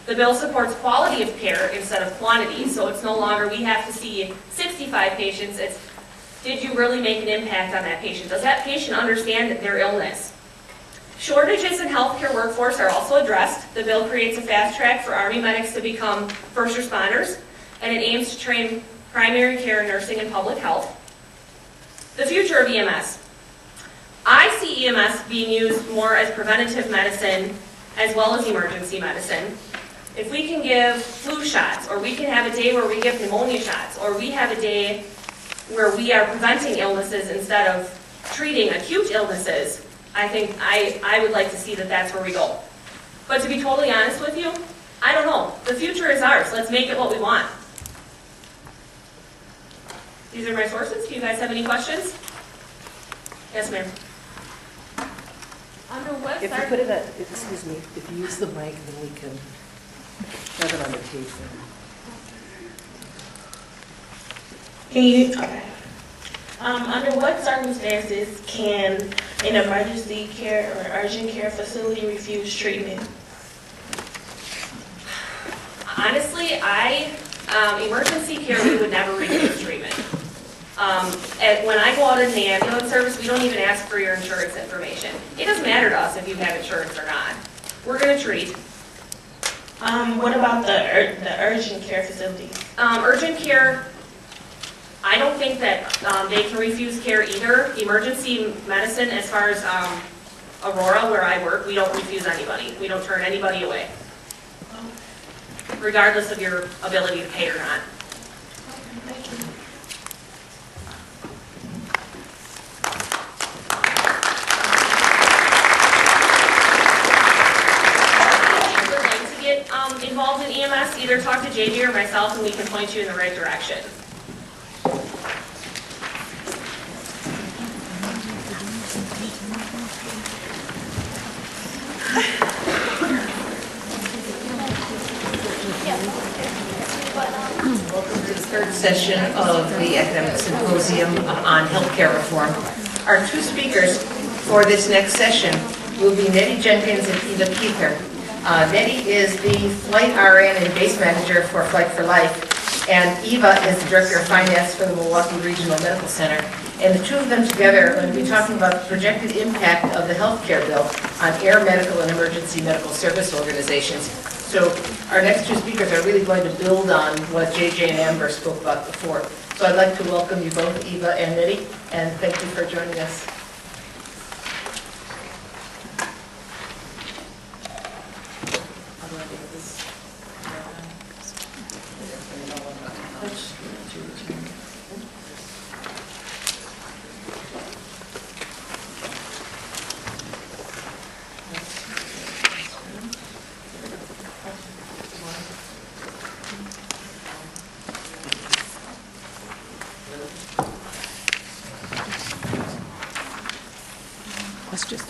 The bill supports quality of care instead of quantity, so it's no longer we have to see 65 patients, it's did you really make an impact on that patient? Does that patient understand their illness? Shortages in healthcare workforce are also addressed. The bill creates a fast track for Army medics to become first responders, and it aims to train primary care nursing and public health. The future of EMS. I see EMS being used more as preventative medicine as well as emergency medicine. If we can give flu shots, or we can have a day where we give pneumonia shots, or we have a day where we are preventing illnesses instead of treating acute illnesses, I think I would like to see that that's where we go. But to be totally honest with you, I don't know. The future is ours. Let's make it what we want. These are my sources. Do you guys have any questions? Yes, ma'am. Under what If you put it at, excuse me, if you use the mic, then we can have it on the tape. Can you, okay. Under what circumstances can an emergency care or urgent care facility refuse treatment? Honestly, emergency care, we would never refuse treatment. When I go out in the ambulance service, we don't even ask for your insurance information. It doesn't matter to us if you have insurance or not. We're going to treat. What about the urgent care facilities? Urgent care, I don't think that they can refuse care either. Emergency medicine, as far as Aurora, where I work, we don't refuse anybody. We don't turn anybody away, regardless of your ability to pay or not. Thank you. If you would like to get involved in EMS, either talk to JJ or myself and we can point you in the right direction. Welcome to the third session of the Academic Symposium on Healthcare Reform. Our two speakers for this next session will be Nettie Jenkins and Eva Keither. Nettie is the Flight RN and Base Manager for Flight for Life, and Eva is the Director of Finance for the Milwaukee Regional Medical Center. And the two of them together are going to be talking about the projected impact of the healthcare bill on air medical and emergency medical service organizations. So our next two speakers are really going to build on what JJ and Amber spoke about before. So I'd like to welcome you both, Eva and Nettie, and thank you for joining us. Let's just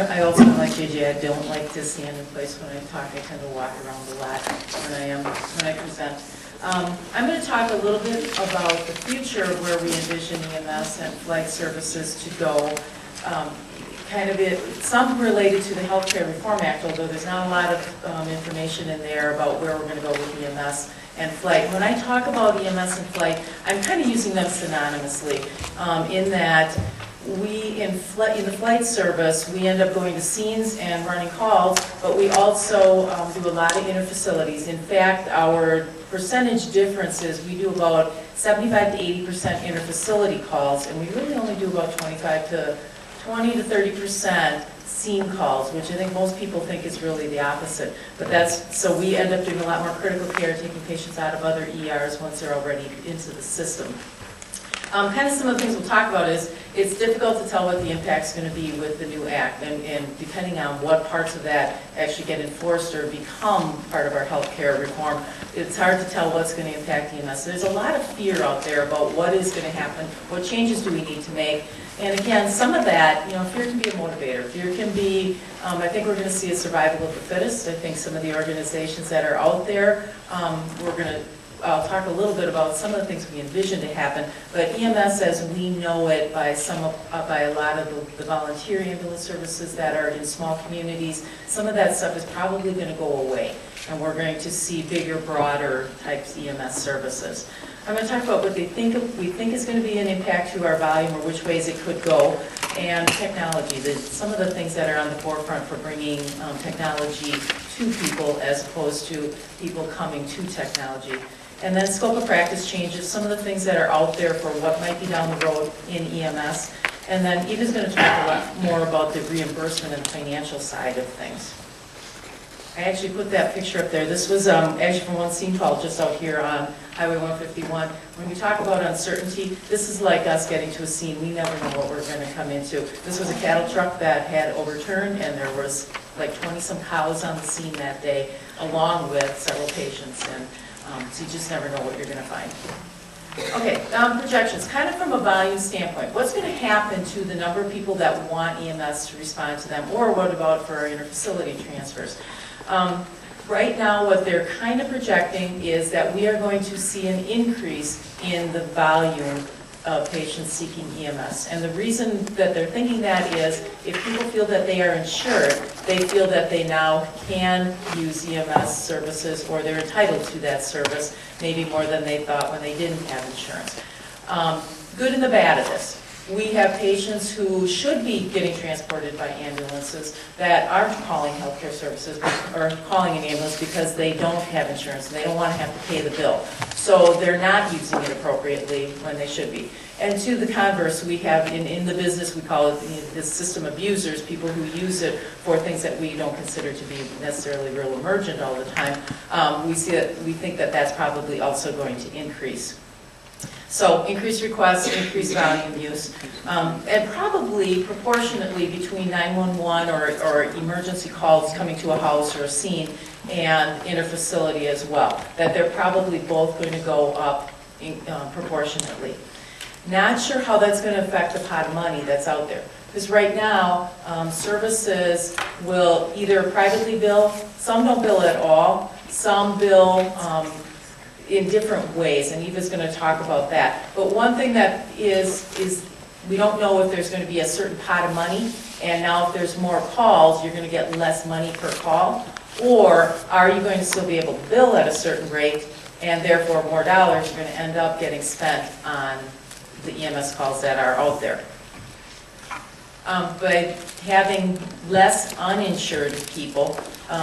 I also, like JJ, I don't like to stand in place when I talk. I tend to walk around a lot when I present. I'm going to talk a little bit about the future of where we envision EMS and flight services to go. Some related to the Healthcare Reform Act, although there's not a lot of information in there about where we're going to go with EMS and flight. When I talk about EMS and flight, I'm kind of using them synonymously in that we, in the flight service, we end up going to scenes and running calls, but we also do a lot of interfacilities. In fact, our percentage difference is we do about 75 to 80% interfacility calls, and we really only do about 20 to 30% scene calls, which I think most people think is really the opposite. But so we end up doing a lot more critical care, taking patients out of other ERs once they're already into the system. Kind of some of the things we'll talk about is it's difficult to tell what the impact's going to be with the new act, and depending on what parts of that actually get enforced or become part of our healthcare reform, it's hard to tell what's going to impact EMS. There's a lot of fear out there about what is going to happen, what changes do we need to make. And again, some of that, fear can be a motivator. Fear can be, I think we're going to see a survival of the fittest. I think some of the organizations that are out there, we're going to I'll talk a little bit about some of the things we envision to happen, but EMS as we know it by a lot of the volunteer ambulance services that are in small communities, some of that stuff is probably going to go away, and we're going to see bigger, broader types EMS services. I'm going to talk about what we think is going to be an impact to our volume or which ways it could go, and technology, some of the things that are on the forefront for bringing technology to people as opposed to people coming to technology. And then scope of practice changes, some of the things that are out there for what might be down the road in EMS. And then Eva's going to talk a lot more about the reimbursement and financial side of things. I actually put that picture up there. This was actually from one scene call just out here on Highway 151. When we talk about uncertainty, this is like us getting to a scene. We never know what we're going to come into. This was a cattle truck that had overturned, and there was like 20-some cows on the scene that day, along with several patients. And so you just never know what you're going to find. Okay, projections, kind of from a volume standpoint. What's going to happen to the number of people that want EMS to respond to them, or what about for our interfacility transfers? Right now, what they're kind of projecting is that we are going to see an increase in the volume of patients seeking EMS. And the reason that they're thinking that is if people feel that they are insured, they feel that they now can use EMS services or they're entitled to that service, maybe more than they thought when they didn't have insurance. Good and the bad of this. We have patients who should be getting transported by ambulances that aren't calling healthcare services or calling an ambulance because they don't have insurance and they don't want to have to pay the bill. So they're not using it appropriately when they should be. And to the converse, we have in the business, we call it the system abusers, people who use it for things that we don't consider to be necessarily real emergent all the time. We think that that's probably also going to increase. So increased requests, increased volume use, and probably proportionately between 911 or emergency calls coming to a house or a scene and interfacility as well, that they're probably both going to go up proportionately. Not sure how that's going to affect the pot of money that's out there. Because right now, services will either privately bill, some don't bill at all, some bill in different ways, and Eva's going to talk about that. But one thing that is we don't know if there's going to be a certain pot of money, and now if there's more calls, you're going to get less money per call, or are you going to still be able to bill at a certain rate, and therefore more dollars are going to end up getting spent on the EMS calls that are out there. By having less uninsured people,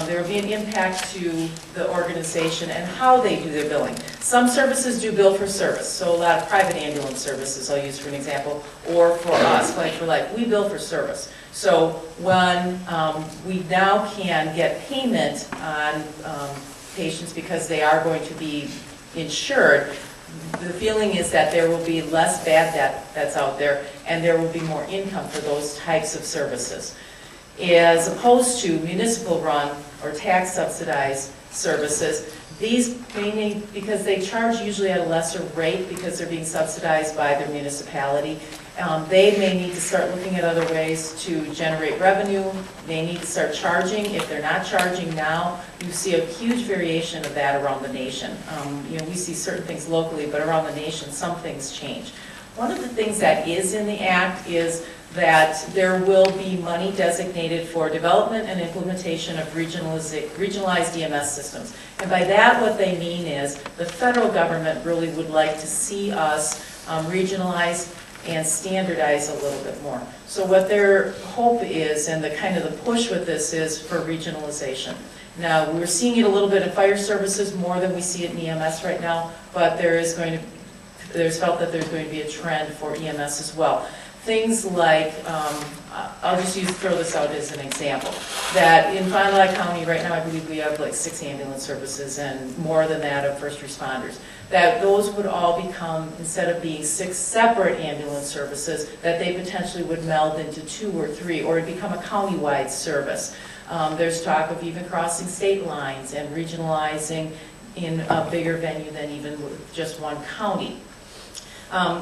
there will be an impact to the organization and how they do their billing. Some services do bill for service, so a lot of private ambulance services I'll use for an example, or for us, like for life, we bill for service. So when we now can get payment on patients because they are going to be insured, the feeling is that there will be less bad debt that's out there, and there will be more income for those types of services, as opposed to municipal-run or tax-subsidized services. These may need, because they charge usually at a lesser rate because they're being subsidized by their municipality, they may need to start looking at other ways to generate revenue. They need to start charging. If they're not charging now, you see a huge variation of that around the nation. We see certain things locally, but around the nation, some things change. One of the things that is in the Act is that there will be money designated for development and implementation of regionalized EMS systems. And by that, what they mean is the federal government really would like to see us regionalize and standardize a little bit more. So what their hope is, and the kind of the push with this is for regionalization. Now, we're seeing it a little bit in fire services more than we see it in EMS right now, but there's felt that there's going to be a trend for EMS as well. Things like, I'll just throw this out as an example, that in Fond du Lac County right now, I believe we have like 6 ambulance services and more than that of first responders. That those would all become, instead of being 6 separate ambulance services, that they potentially would meld into 2 or 3, or become a county-wide service. There's talk of even crossing state lines and regionalizing in a bigger venue than even with just one county.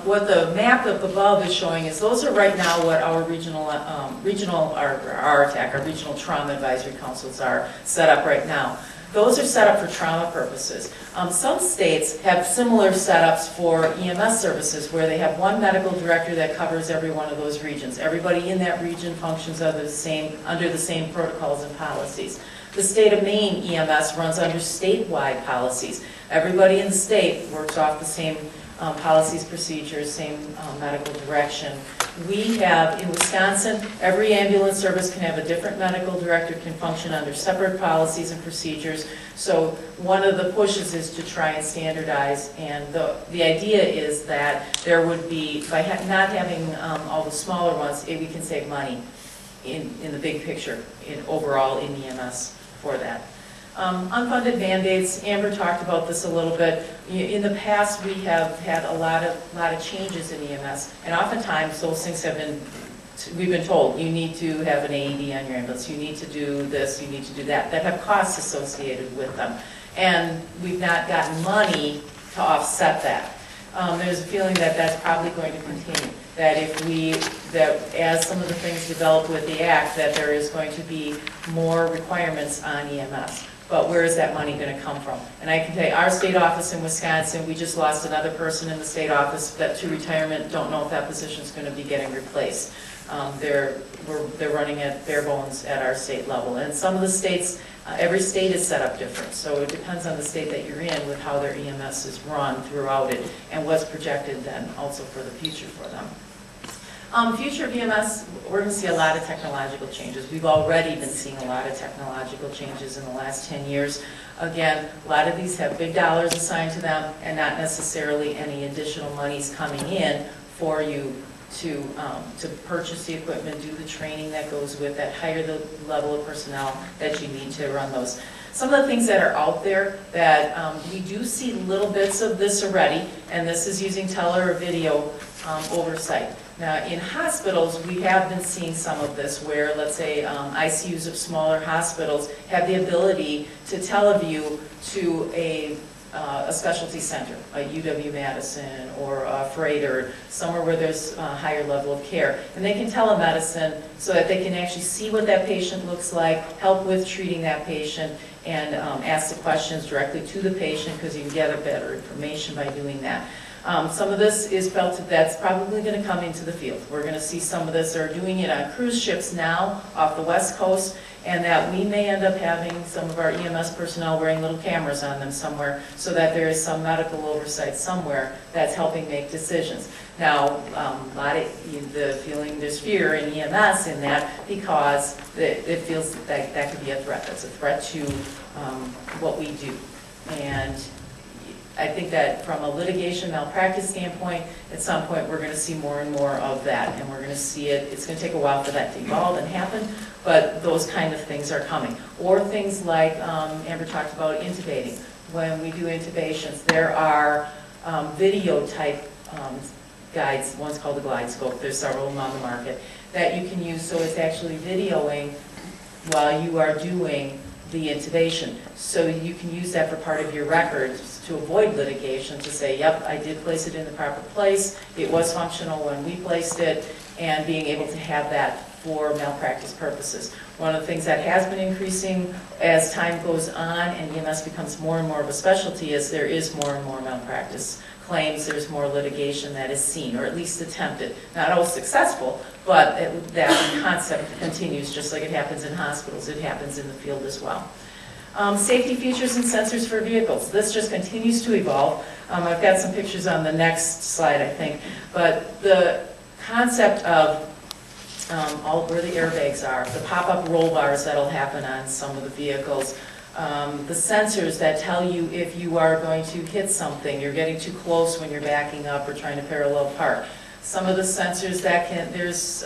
What the map up above is showing is those are right now what our regional RTAC, our regional trauma advisory councils are set up right now. Those are set up for trauma purposes. Some states have similar setups for EMS services where they have one medical director that covers every one of those regions. Everybody in that region functions under the same protocols and policies. The state of Maine EMS runs under statewide policies. Everybody in the state works off the same policies, procedures, same medical direction. We have, in Wisconsin, every ambulance service can have a different medical director, can function under separate policies and procedures. So one of the pushes is to try and standardize, and the idea is that there would be, by not having all the smaller ones, we can save money in the big picture, overall in EMS for that. Unfunded mandates, Amber talked about this a little bit. In the past, we have had a lot of changes in EMS, and oftentimes those things have been, we've been told, you need to have an AED on your ambulance, you need to do this, you need to do that have costs associated with them. And we've not gotten money to offset that. There's a feeling that that's probably going to continue. That as some of the things develop with the Act, that there is going to be more requirements on EMS. But where is that money going to come from? And I can tell you, our state office in Wisconsin, we just lost another person in the state office to retirement. Don't know if that position is going to be getting replaced. They're running at bare bones at our state level. And some of the states, every state is set up different. So it depends on the state that you're in with how their EMS is run throughout it and what's projected then also for the future for them. Future of EMS, we're going to see a lot of technological changes. We've already been seeing a lot of technological changes in the last 10 years. Again, a lot of these have big dollars assigned to them and not necessarily any additional monies coming in for you to purchase the equipment, do the training that goes with that, hire the level of personnel that you need to run those. Some of the things that are out there that we do see little bits of this already, and this is using tele or video oversight. Now, in hospitals, we have been seeing some of this where, let's say, ICUs of smaller hospitals have the ability to teleview to a specialty center, a UW-Madison or a Freighter, somewhere where there's a higher level of care. And they can telemedicine so that they can actually see what that patient looks like, help with treating that patient, and ask the questions directly to the patient because you can gather better information by doing that. Some of this is felt that's probably going to come into the field. We're going to see some of this. They're doing it on cruise ships now off the West Coast, and that we may end up having some of our EMS personnel wearing little cameras on them somewhere so that there is some medical oversight somewhere that's helping make decisions. Now, there's fear in EMS in that because it feels that that could be a threat. That's a threat to what we do. And I think that from a litigation malpractice standpoint, at some point we're going to see more and more of that, and we're going to see it. It's going to take a while for that to evolve and happen, but those kind of things are coming. Or things like Amber talked about intubating. When we do intubations, there are video type guides. One's called the Glide Scope. There's several of them on the market that you can use, so it's actually videoing while you are doing the intubation. So you can use that for part of your records to avoid litigation, to say, yep, I did place it in the proper place, it was functional when we placed it, and being able to have that for malpractice purposes. One of the things that has been increasing as time goes on and EMS becomes more and more of a specialty is there is more and more malpractice claims, there's more litigation that is seen, or at least attempted. Not always successful, but that concept continues, just like it happens in hospitals, it happens in the field as well. Safety features and sensors for vehicles. This just continues to evolve. I've got some pictures on the next slide, I think, but the concept of where the airbags are, the pop-up roll bars that'll happen on some of the vehicles, the sensors that tell you if you are going to hit something, you're getting too close when you're backing up or trying to parallel park. Some of the sensors that it's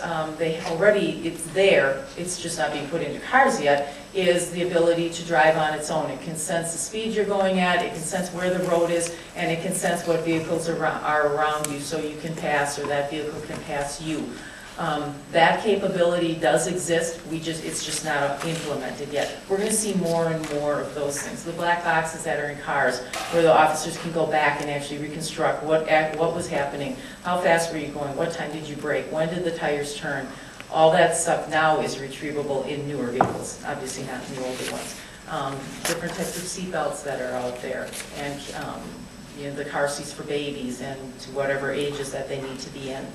there, it's just not being put into cars yet, is the ability to drive on its own. It can sense the speed you're going at, it can sense where the road is, and it can sense what vehicles are around you so you can pass or that vehicle can pass you. That capability does exist, it's just not implemented yet. We're going to see more and more of those things. The black boxes that are in cars where the officers can go back and actually reconstruct what was happening, how fast were you going, what time did you brake, when did the tires turn. All that stuff now is retrievable in newer vehicles, obviously not in the older ones. different types of seatbelts that are out there, and the car seats for babies and to whatever ages that they need to be in.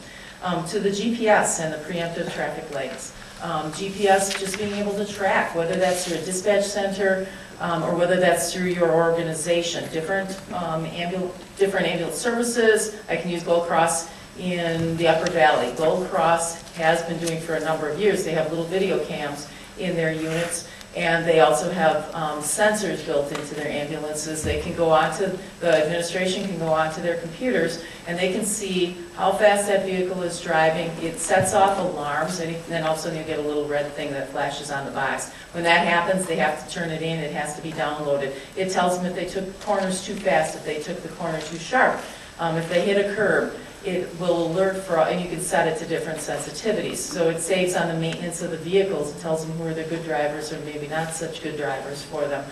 To the GPS and the preemptive traffic lights. GPS just being able to track, whether that's through a dispatch center or whether that's through your organization. Different ambulance services. I can use Gold Cross in the Upper Valley. Gold Cross has been doing for a number of years. They have little video cams in their units, and they also have sensors built into their ambulances. They can go onto, the administration can go onto their computers, and they can see how fast that vehicle is driving. It sets off alarms, and then all of a sudden you get a little red thing that flashes on the box. When that happens, they have to turn it in. It has to be downloaded. It tells them if they took corners too fast, if they took the corner too sharp, if they hit a curb. It will alert for, and you can set it to different sensitivities. So it saves on the maintenance of the vehicles. It tells them who are the good drivers or maybe not such good drivers for them.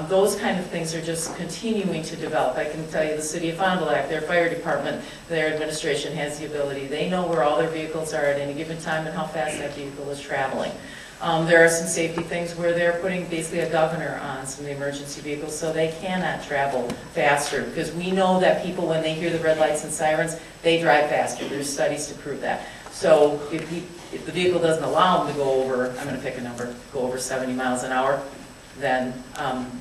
Those kind of things are just continuing to develop. I can tell you the city of Fond du Lac, their fire department, their administration has the ability. They know where all their vehicles are at any given time and how fast that vehicle is traveling. There are some safety things where they're putting basically a governor on some of the emergency vehicles so they cannot travel faster, because we know that people, when they hear the red lights and sirens, they drive faster. There's studies to prove that. So if the vehicle doesn't allow them to go over, I'm going to pick a number, go over 70 miles an hour, then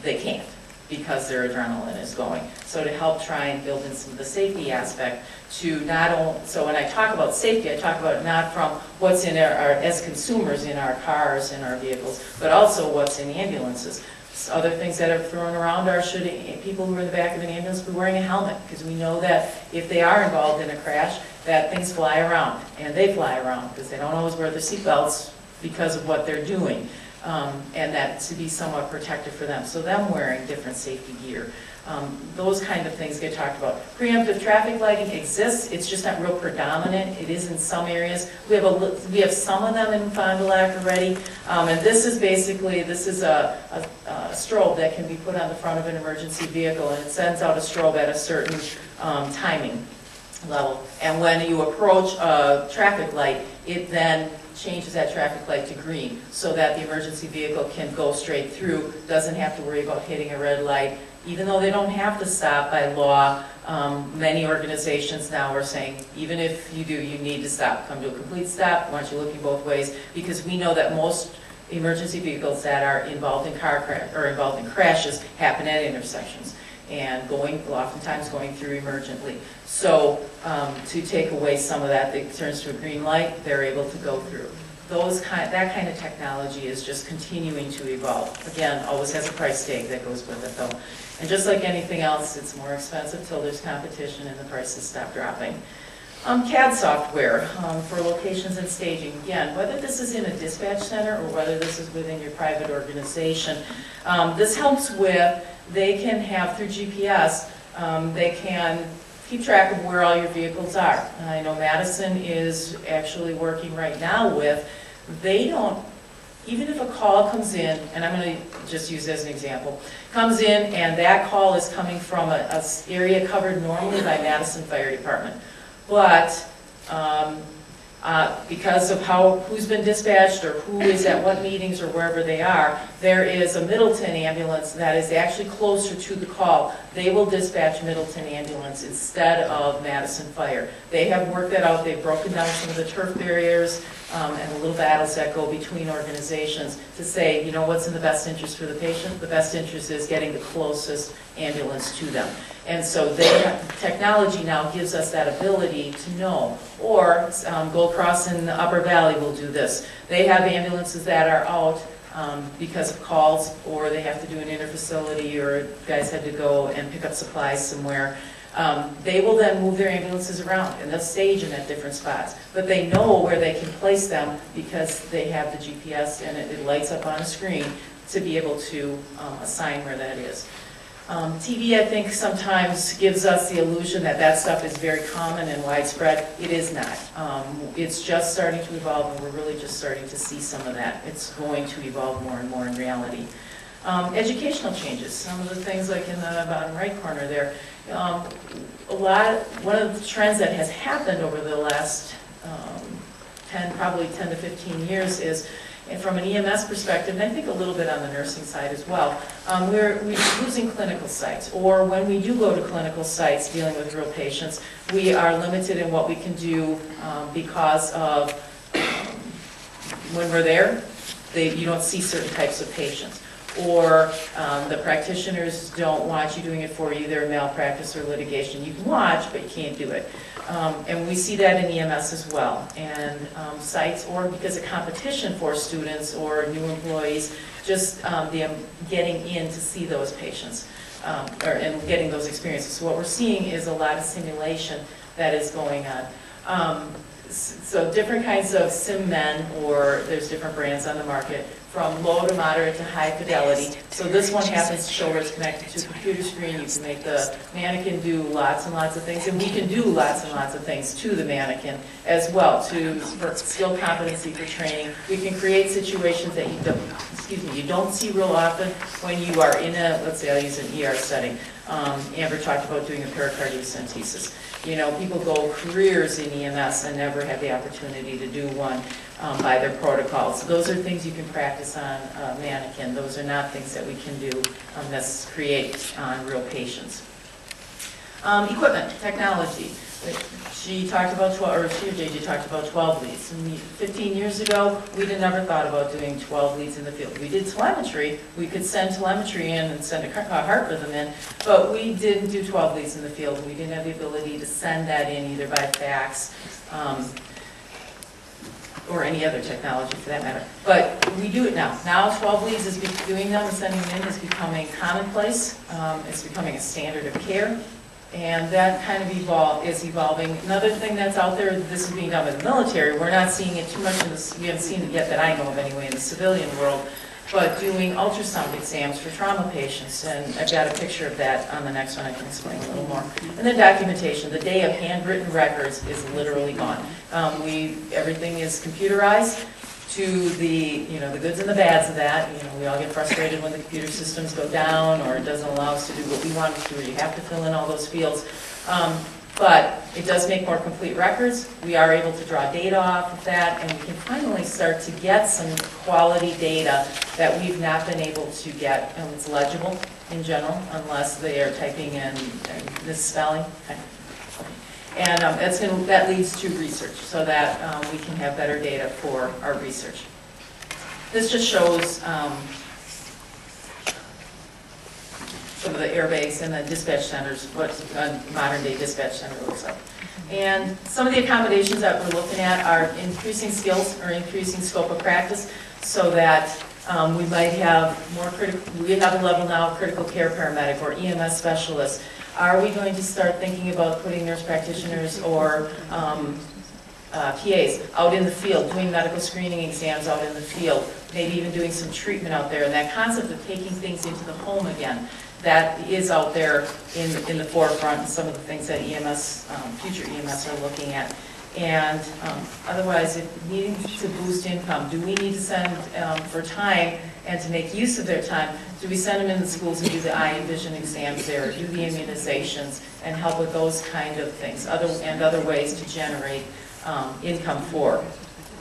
they can't, because their adrenaline is going. So to help try and build in some of the safety aspect to not only, so when I talk about safety, I talk about it not from what's in as consumers in our cars, in our vehicles, but also what's in ambulances. Other things that are thrown around are, should people who are in the back of an ambulance be wearing a helmet? Because we know that if they are involved in a crash, that things fly around, and they fly around because they don't always wear their seatbelts because of what they're doing. And that to be somewhat protective for them. So them wearing different safety gear. Those kind of things get talked about. Preemptive traffic lighting exists. It's just not real predominant. It is in some areas. We have some of them in Fond du Lac already. And this is basically, this is a strobe that can be put on the front of an emergency vehicle, and it sends out a strobe at a certain timing level. And when you approach a traffic light, it then changes that traffic light to green so that the emergency vehicle can go straight through, doesn't have to worry about hitting a red light. Even though they don't have to stop by law, many organizations now are saying, even if you do, you need to stop. Come to a complete stop, why don't you looking both ways? Because we know that most emergency vehicles that are involved in involved in crashes happen at intersections, and oftentimes going through emergently. So to take away some of that, it turns to a green light, they're able to go through. That kind of technology is just continuing to evolve. Again, always has a price tag that goes with it though. And just like anything else, it's more expensive till there's competition and the prices stop dropping. CAD software for locations and staging. Again, whether this is in a dispatch center or whether this is within your private organization, this helps with, they can have through GPS, they can keep track of where all your vehicles are. I know Madison is actually working right now with, they don't, even if a call comes in, and I'm going to just use as an example, comes in and that call is coming from a area covered normally by Madison Fire Department. But because of who's been dispatched or who is at what meetings or wherever they are, there is a Middleton ambulance that is actually closer to the call. They will dispatch Middleton ambulance instead of Madison Fire. They have worked that out. They've broken down some of the turf barriers and the little battles that go between organizations to say, you know, what's in the best interest for the patient? The best interest is getting the closest ambulance to them. And so technology now gives us that ability to know. Or Gold Cross in the Upper Valley will do this. They have ambulances that are out because of calls, or they have to do an interfacility, or guys had to go and pick up supplies somewhere. They will then move their ambulances around, and they'll stage them at different spots. But they know where they can place them because they have the GPS, and it lights up on a screen to be able to assign where that is. TV, I think, sometimes gives us the illusion that that stuff is very common and widespread. It is not. It's just starting to evolve, and we're really just starting to see some of that. It's going to evolve more and more in reality. Educational changes. Some of the things like in the bottom right corner there. One of the trends that has happened over the last probably 10 to 15 years is, and from an EMS perspective, and I think a little bit on the nursing side as well, we're losing clinical sites. Or when we do go to clinical sites dealing with real patients, we are limited in what we can do because of when we're there, you don't see certain types of patients. Or the practitioners don't want you doing it for either malpractice or litigation. You can watch, but you can't do it. And we see that in EMS as well. And sites, or because of competition for students or new employees, just them getting in to see those patients and getting those experiences. So what we're seeing is a lot of simulation that is going on. So different kinds of SimMen, or there's different brands on the market, from low to moderate to high fidelity. So this one happens to show where it's connected to a computer screen. You can make the mannequin do lots and lots of things, and we can do lots and lots of things to the mannequin as well, for skill competency, for training. We can create situations that you don't see real often when you are in a, let's say I'll use an ER setting. Amber talked about doing a pericardiocentesis. You know, people go careers in EMS and never have the opportunity to do one by their protocols. Those are things you can practice on a mannequin. Those are not things that we can do create on real patients. Equipment, technology. She talked about 12, or she or JJ talked about 12 leads. 15 years ago, we'd have never thought about doing 12 leads in the field. We did telemetry. We could send telemetry in and send a heart rhythm in, but we didn't do 12 leads in the field. We didn't have the ability to send that in either by fax or any other technology for that matter. But we do it now. Now 12 leads, doing them and sending them in is becoming commonplace. It's becoming a standard of care. And that kind of is evolving. Another thing that's out there, this is being done by the military. We're not seeing it too much we haven't seen it yet that I know of anyway in the civilian world, but doing ultrasound exams for trauma patients. And I've got a picture of that on the next one. I can explain a little more. And then documentation. The day of handwritten records is literally gone. Everything is computerized. To the goods and the bads of that. We all get frustrated when the computer systems go down, or it doesn't allow us to do what we want to do, or you have to fill in all those fields. But it does make more complete records. We are able to draw data off of that, and we can finally start to get some quality data that we've not been able to get. And it's legible in general, unless they are typing in misspelling. And that leads to research, so that we can have better data for our research. This just shows some of the airbags and the dispatch centers, what a modern-day dispatch center looks like. And some of the accommodations that we're looking at are increasing skills or increasing scope of practice, so that we might have more we have a level now of critical care paramedic or EMS specialist. Are we going to start thinking about putting nurse practitioners or PAs out in the field, doing medical screening exams out in the field, maybe even doing some treatment out there? And that concept of taking things into the home again, that is out there in the forefront, and some of the things that future EMS are looking at. And otherwise, needing to boost income, do we need to send for time and to make use of their time? Do we send them in the schools and do the eye and vision exams there, do the immunizations, and help with those kind of things, other ways to generate income for?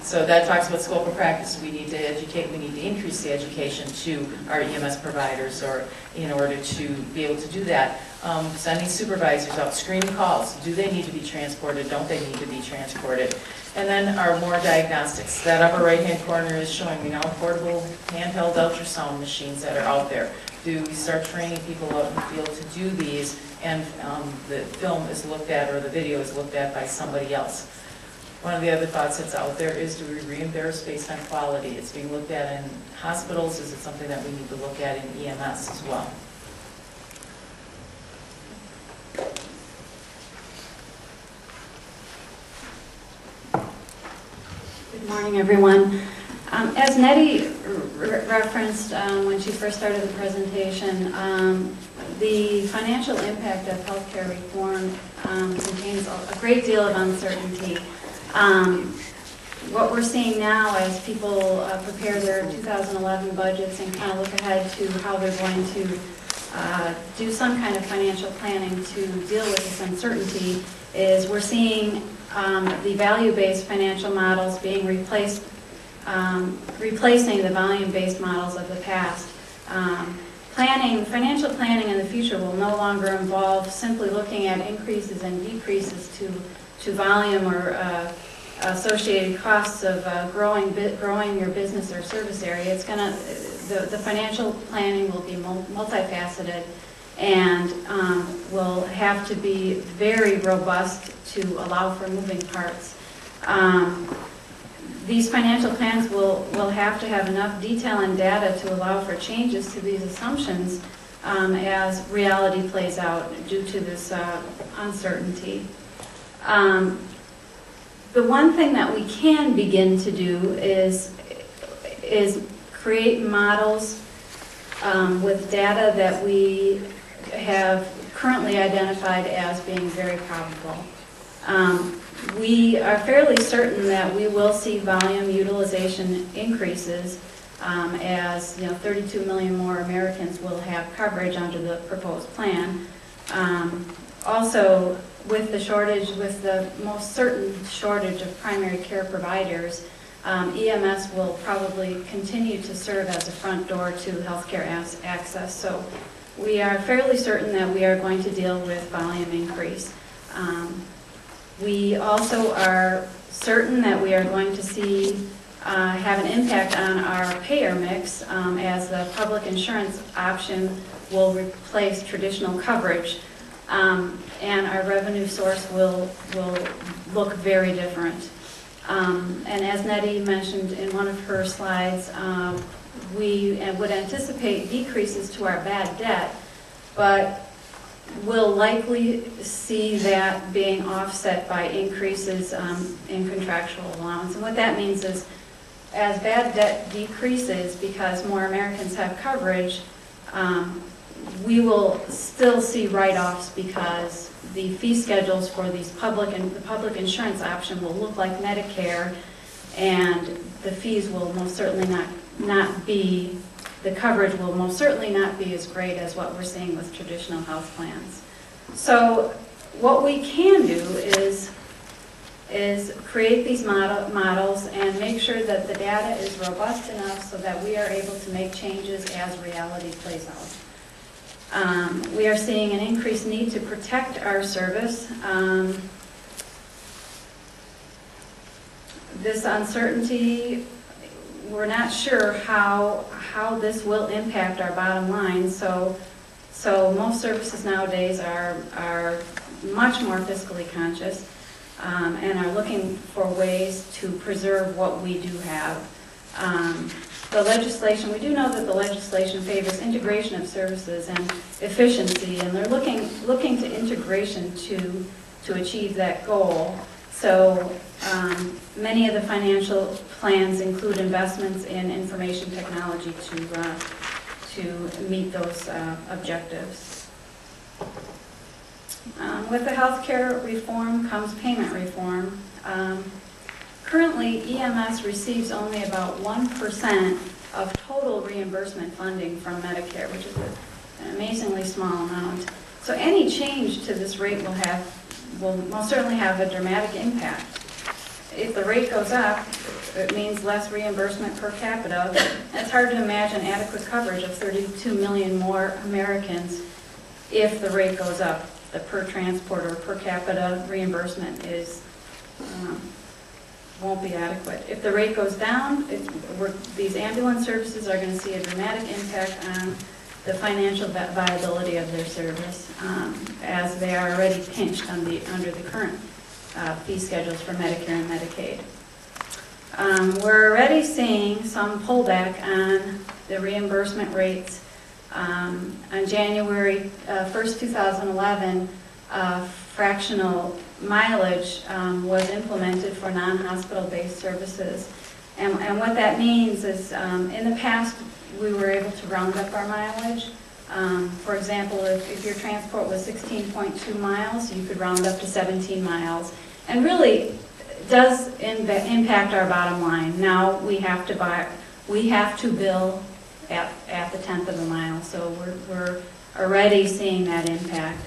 So that talks about scope of practice. We need to educate, we need to increase the education to our EMS providers, or in order to be able to do that. Sending supervisors out, screening calls. Do they need to be transported? Don't they need to be transported? And then our more diagnostics. That upper right-hand corner is showing portable handheld ultrasound machines that are out there. Do we start training people out in the field to do these, and the film is looked at, or the video is looked at by somebody else? One of the other thoughts that's out there is, do we reimburse based on quality? It's being looked at in hospitals. Is it something that we need to look at in EMS as well? Good morning, everyone. As Nettie referenced when she first started the presentation, the financial impact of healthcare reform contains a great deal of uncertainty. What we're seeing now as people prepare their 2011 budgets and kind of look ahead to how they're going to do some kind of financial planning to deal with this uncertainty is we're seeing the value-based financial models being replacing the volume-based models of the past. Financial planning in the future will no longer involve simply looking at increases and decreases to volume or associated costs of growing your business or service area. It's gonna, the financial planning will be multifaceted and will have to be very robust to allow for moving parts. These financial plans will have to have enough detail and data to allow for changes to these assumptions as reality plays out due to this uncertainty. The one thing that we can begin to do is create models with data that we have currently identified as being very probable. We are fairly certain that we will see volume utilization increases as 32 million more Americans will have coverage under the proposed plan. Also, with the most certain shortage of primary care providers, EMS will probably continue to serve as a front door to healthcare access. So we are fairly certain that we are going to deal with volume increase. We also are certain that we are going to see have an impact on our payer mix as the public insurance option will replace traditional coverage, and our revenue source will look very different. And as Nettie mentioned in one of her slides, we would anticipate decreases to our bad debt, but we'll likely see that being offset by increases in contractual allowance. And what that means is, as bad debt decreases because more Americans have coverage, we will still see write-offs because the fee schedules for these the public insurance option will look like Medicare, and the fees will most certainly not be, the coverage will most certainly not be as great as what we're seeing with traditional health plans. So what we can do is create these models and make sure that the data is robust enough so that we are able to make changes as reality plays out. We are seeing an increased need to protect our service. This uncertainty, we're not sure how this will impact our bottom line. So most services nowadays are much more fiscally conscious and are looking for ways to preserve what we do have. The legislation, we do know that the legislation favors integration of services and efficiency, and they're looking to integration to achieve that goal. So many of the financial plans include investments in information technology to meet those objectives. With the healthcare reform comes payment reform. Currently, EMS receives only about 1% of total reimbursement funding from Medicare, which is an amazingly small amount. So any change to this rate will most certainly have a dramatic impact. If the rate goes up, it means less reimbursement per capita. It's hard to imagine adequate coverage of 32 million more Americans if the rate goes up. The per transport or per capita reimbursement won't be adequate. If the rate goes down, these ambulance services are going to see a dramatic impact on the financial viability of their service, as they are already pinched under the current fee schedules for Medicare and Medicaid. We're already seeing some pullback on the reimbursement rates. On January 1st, 2011, fractional mileage was implemented for non-hospital-based services. And what that means is, in the past, we were able to round up our mileage. For example, if your transport was 16.2 miles, you could round up to 17 miles. And really, does impact our bottom line. Now we have to bill at the 10th of a mile, so we're already seeing that impact.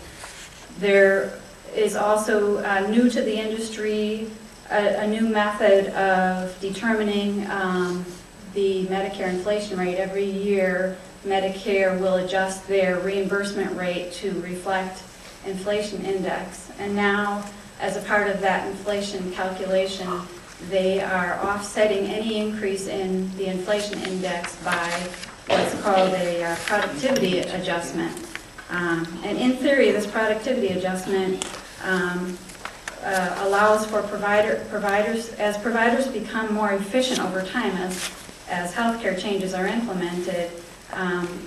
There is also new to the industry, a new method of determining the Medicare inflation rate. Every year, Medicare will adjust their reimbursement rate to reflect inflation index. And now, as a part of that inflation calculation, they are offsetting any increase in the inflation index by what's called a productivity adjustment. And in theory, this productivity adjustment allows for providers, as providers become more efficient over time, as healthcare changes are implemented,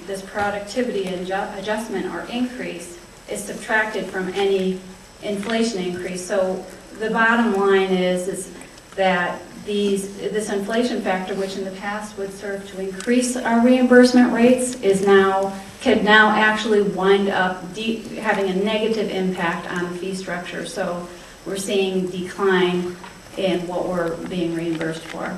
this productivity adjustment or increase is subtracted from any inflation increase. So the bottom line is that this inflation factor, which in the past would serve to increase our reimbursement rates, could now actually wind up having a negative impact on the fee structure. So we're seeing decline in what we're being reimbursed for.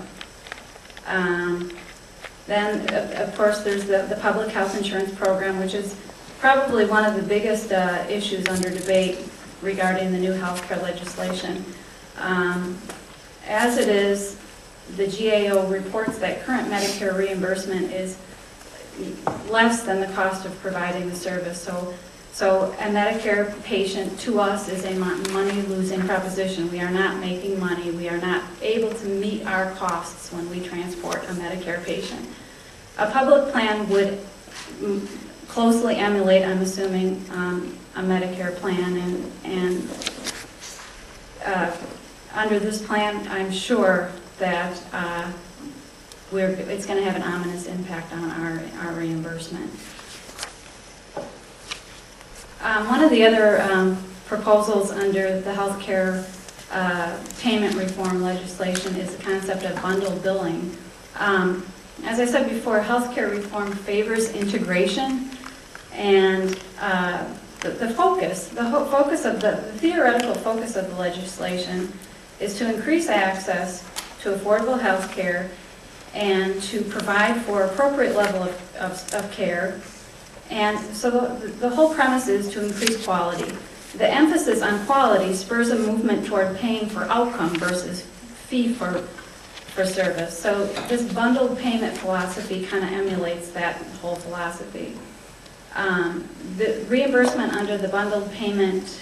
Then, of course, there's the public health insurance program, which is probably one of the biggest issues under debate regarding the new healthcare legislation. As it is, the GAO reports that current Medicare reimbursement is less than the cost of providing the service. So a Medicare patient to us is a money-losing proposition. We are not making money. We are not able to meet our costs when we transport a Medicare patient. A public plan would closely emulate, I'm assuming, a Medicare plan, and under this plan, I'm sure that it's going to have an ominous impact on our reimbursement. One of the other proposals under the healthcare payment reform legislation is the concept of bundled billing. As I said before, healthcare reform favors integration, and the theoretical focus of the legislation is to increase access to affordable health care and to provide for appropriate level of care. And so the whole premise is to increase quality. The emphasis on quality spurs a movement toward paying for outcome versus fee for service. So this bundled payment philosophy kind of emulates that whole philosophy. The reimbursement under the bundled payment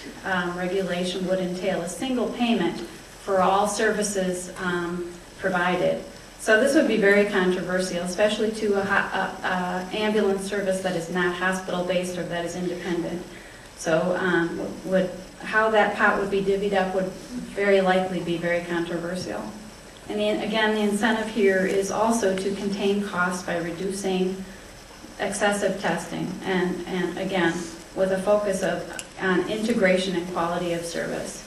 regulation would entail a single payment for all services provided. So this would be very controversial, especially to an ambulance service that is not hospital-based or that is independent. So how that pot would be divvied up would very likely be very controversial. And again, the incentive here is also to contain costs by reducing excessive testing, and again, with a focus on integration and quality of service.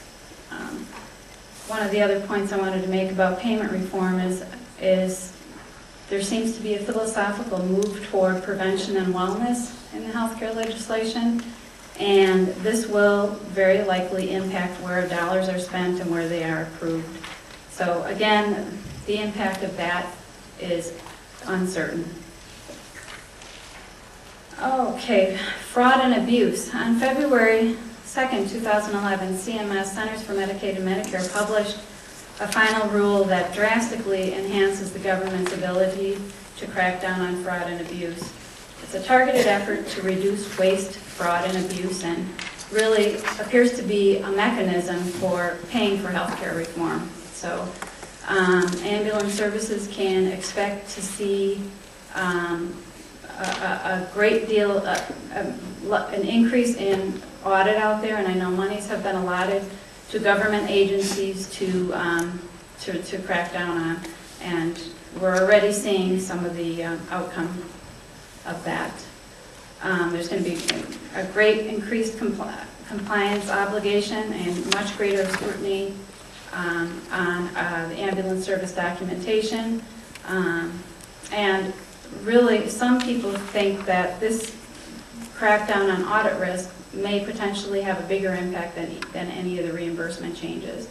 One of the other points I wanted to make about payment reform is there seems to be a philosophical move toward prevention and wellness in the healthcare legislation, and this will very likely impact where dollars are spent and where they are approved. So again, the impact of that is uncertain. Okay, fraud and abuse. On February 2nd, 2011, CMS, Centers for Medicaid and Medicare, published a final rule that drastically enhances the government's ability to crack down on fraud and abuse. It's a targeted effort to reduce waste, fraud, and abuse, and really appears to be a mechanism for paying for healthcare reform. So ambulance services can expect to see a great deal, an increase in audit out there, and I know monies have been allotted to government agencies to crack down on, and we're already seeing some of the outcome of that. There's going to be a great increased compliance obligation and much greater scrutiny on the ambulance service documentation, and really some people think that this crackdown on audit risk may potentially have a bigger impact than any of the reimbursement changes.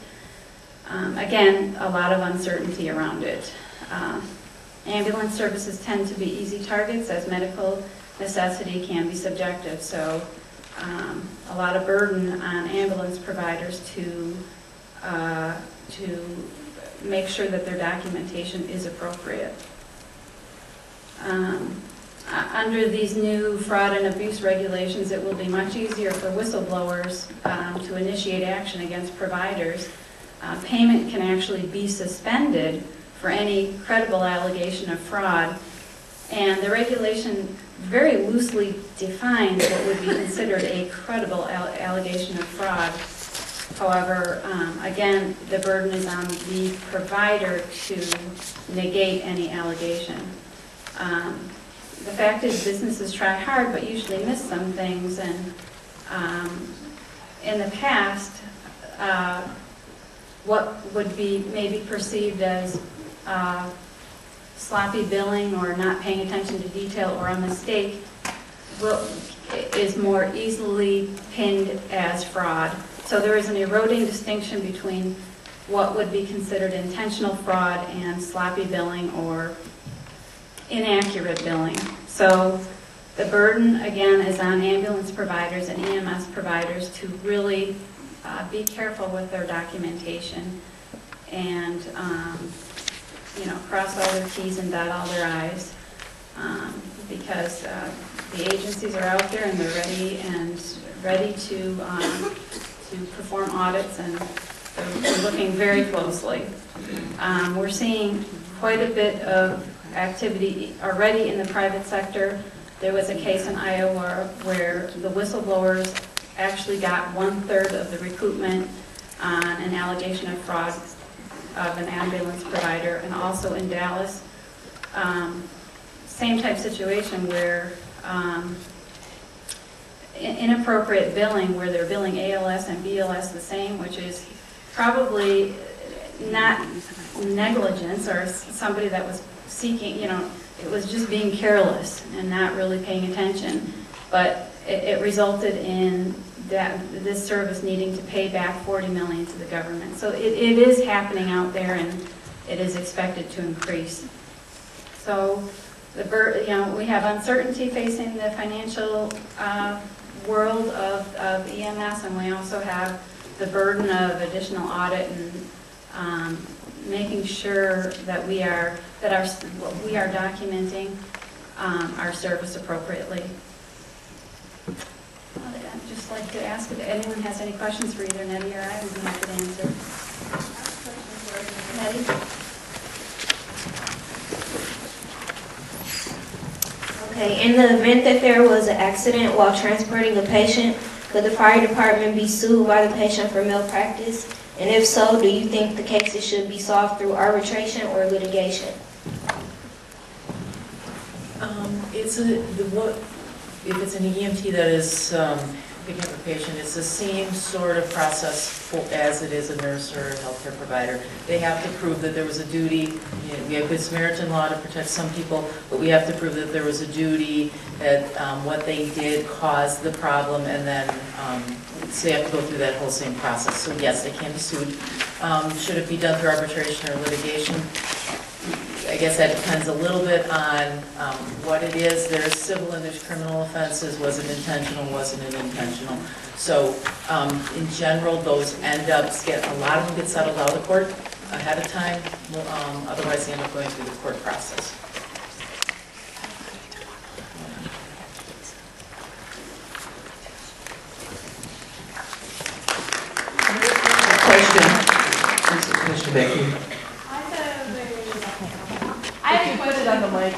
Again, a lot of uncertainty around it. Ambulance services tend to be easy targets as medical necessity can be subjective. So a lot of burden on ambulance providers to make sure that their documentation is appropriate. Under these new fraud and abuse regulations, it will be much easier for whistleblowers to initiate action against providers. Payment can actually be suspended for any credible allegation of fraud, and the regulation very loosely defines what would be considered a credible allegation of fraud. However, again, the burden is on the provider to negate any allegation. The fact is, businesses try hard but usually miss some things, and in the past, what would be maybe perceived as sloppy billing or not paying attention to detail or a mistake is more easily pinned as fraud. So there is an eroding distinction between what would be considered intentional fraud and sloppy billing or inaccurate billing. So the burden, again, is on ambulance providers and EMS providers to really be careful with their documentation and cross all their T's and dot all their I's, because the agencies are out there and they're ready to perform audits, and they're looking very closely. We're seeing quite a bit of activity already in the private sector. There was a case in Iowa where the whistleblowers actually got 1/3 of the recoupment on an allegation of fraud of an ambulance provider, and also in Dallas, same type situation where inappropriate billing, where they're billing ALS and BLS the same, which is probably not negligence or somebody that was seeking, it was just being careless and not really paying attention. But it resulted in this service needing to pay back $40 million to the government. So it is happening out there, and it is expected to increase. So we have uncertainty facing the financial world of EMS, and we also have the burden of additional audit and making sure that we are documenting our service appropriately. I'd just like to ask if anyone has any questions for either Nettie or I. We'd be happy to answer. Nettie? Okay, in the event that there was an accident while transporting a patient, could the fire department be sued by the patient for malpractice? And if so, do you think the cases should be solved through arbitration or litigation? If it's an EMT that is picking up a patient, it's the same sort of process as it is a nurse or a healthcare provider. They have to prove that there was a duty. We have Good Samaritan law to protect some people, but we have to prove that there was a duty, that what they did caused the problem, and then so you have to go through that whole same process. So yes, they can be sued. Should it be done through arbitration or litigation? I guess that depends a little bit on what it is. There's civil and there's criminal offenses. Was it intentional? Wasn't it intentional? So in general, those end up a lot of them get settled out of court ahead of time. Otherwise, they end up going through the court process. Mr. Becky. I have a question on the mic.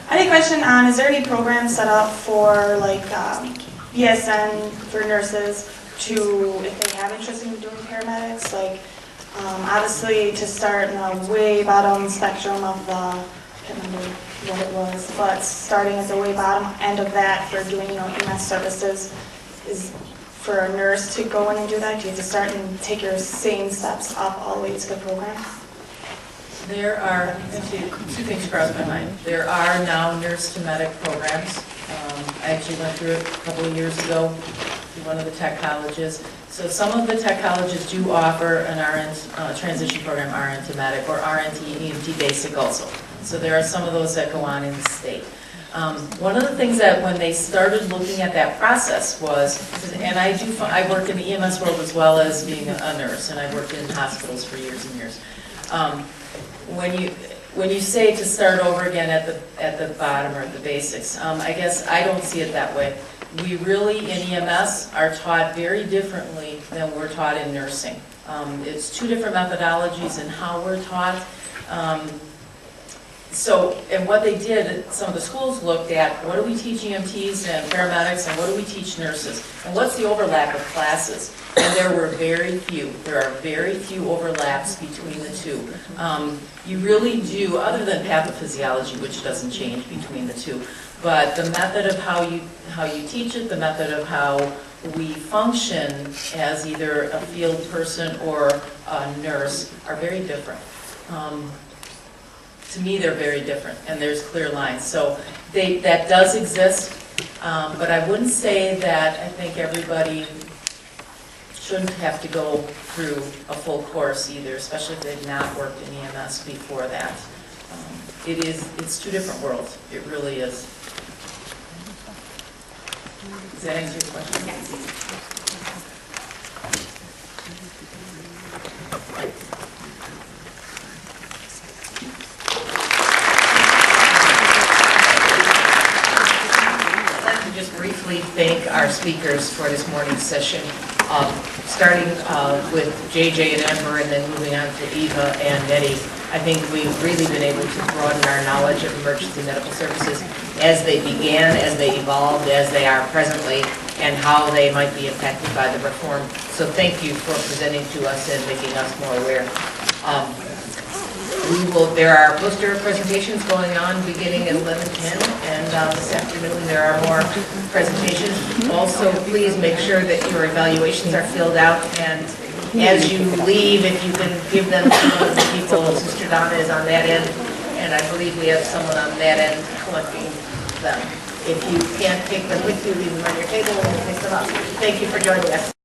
I have a question on, is there any program set up for like ESN for nurses to, if they have interest in doing paramedics, like obviously to start in the way bottom spectrum of the, I can't remember what it was, but starting at the way bottom end of that for doing EMS services, is for a nurse to go in and do that? Do you have to start and take your same steps up all the way to the program? There are, actually, two things cross my mind. There are now nurse-to-medic programs. I actually went through it a couple of years ago through one of the tech colleges. So some of the tech colleges do offer an RN transition program, RN to medic, or RN to Emt Basic also. So there are some of those that go on in the state. One of the things that when they started looking at that process was, and I work in the EMS world as well as being a nurse, and I've worked in hospitals for years and years. When you say to start over again at the bottom or at the basics, I guess I don't see it that way. We really, in EMS, are taught very differently than we're taught in nursing. It's two different methodologies in how we're taught. And what they did, some of the schools looked at, what do we teach EMTs and paramedics, and what do we teach nurses? And what's the overlap of classes? And there are very few overlaps between the two. You really do, other than pathophysiology, which doesn't change between the two, but the method of how you teach it, the method of how we function as either a field person or a nurse are very different. To me, they're very different, and there's clear lines. So that does exist, but I wouldn't say that I think everybody shouldn't have to go through a full course either, especially if they've not worked in EMS before that. It's two different worlds. It really is. Does that answer your question? Yes. Just briefly thank our speakers for this morning's session, starting with JJ and Amber and then moving on to Eva and Nettie. I think we've really been able to broaden our knowledge of emergency medical services as they began, as they evolved, as they are presently, and how they might be impacted by the reform. So thank you for presenting to us and making us more aware. There are poster presentations going on beginning at 11:10, and this afternoon there are more presentations. Also, please make sure that your evaluations are filled out, and as you leave, if you can give them to one of the people, Sister Donna is on that end, and I believe we have someone on that end collecting them. If you can't take them with you, leave them on your table and we'll pick them up. Thank you for joining us.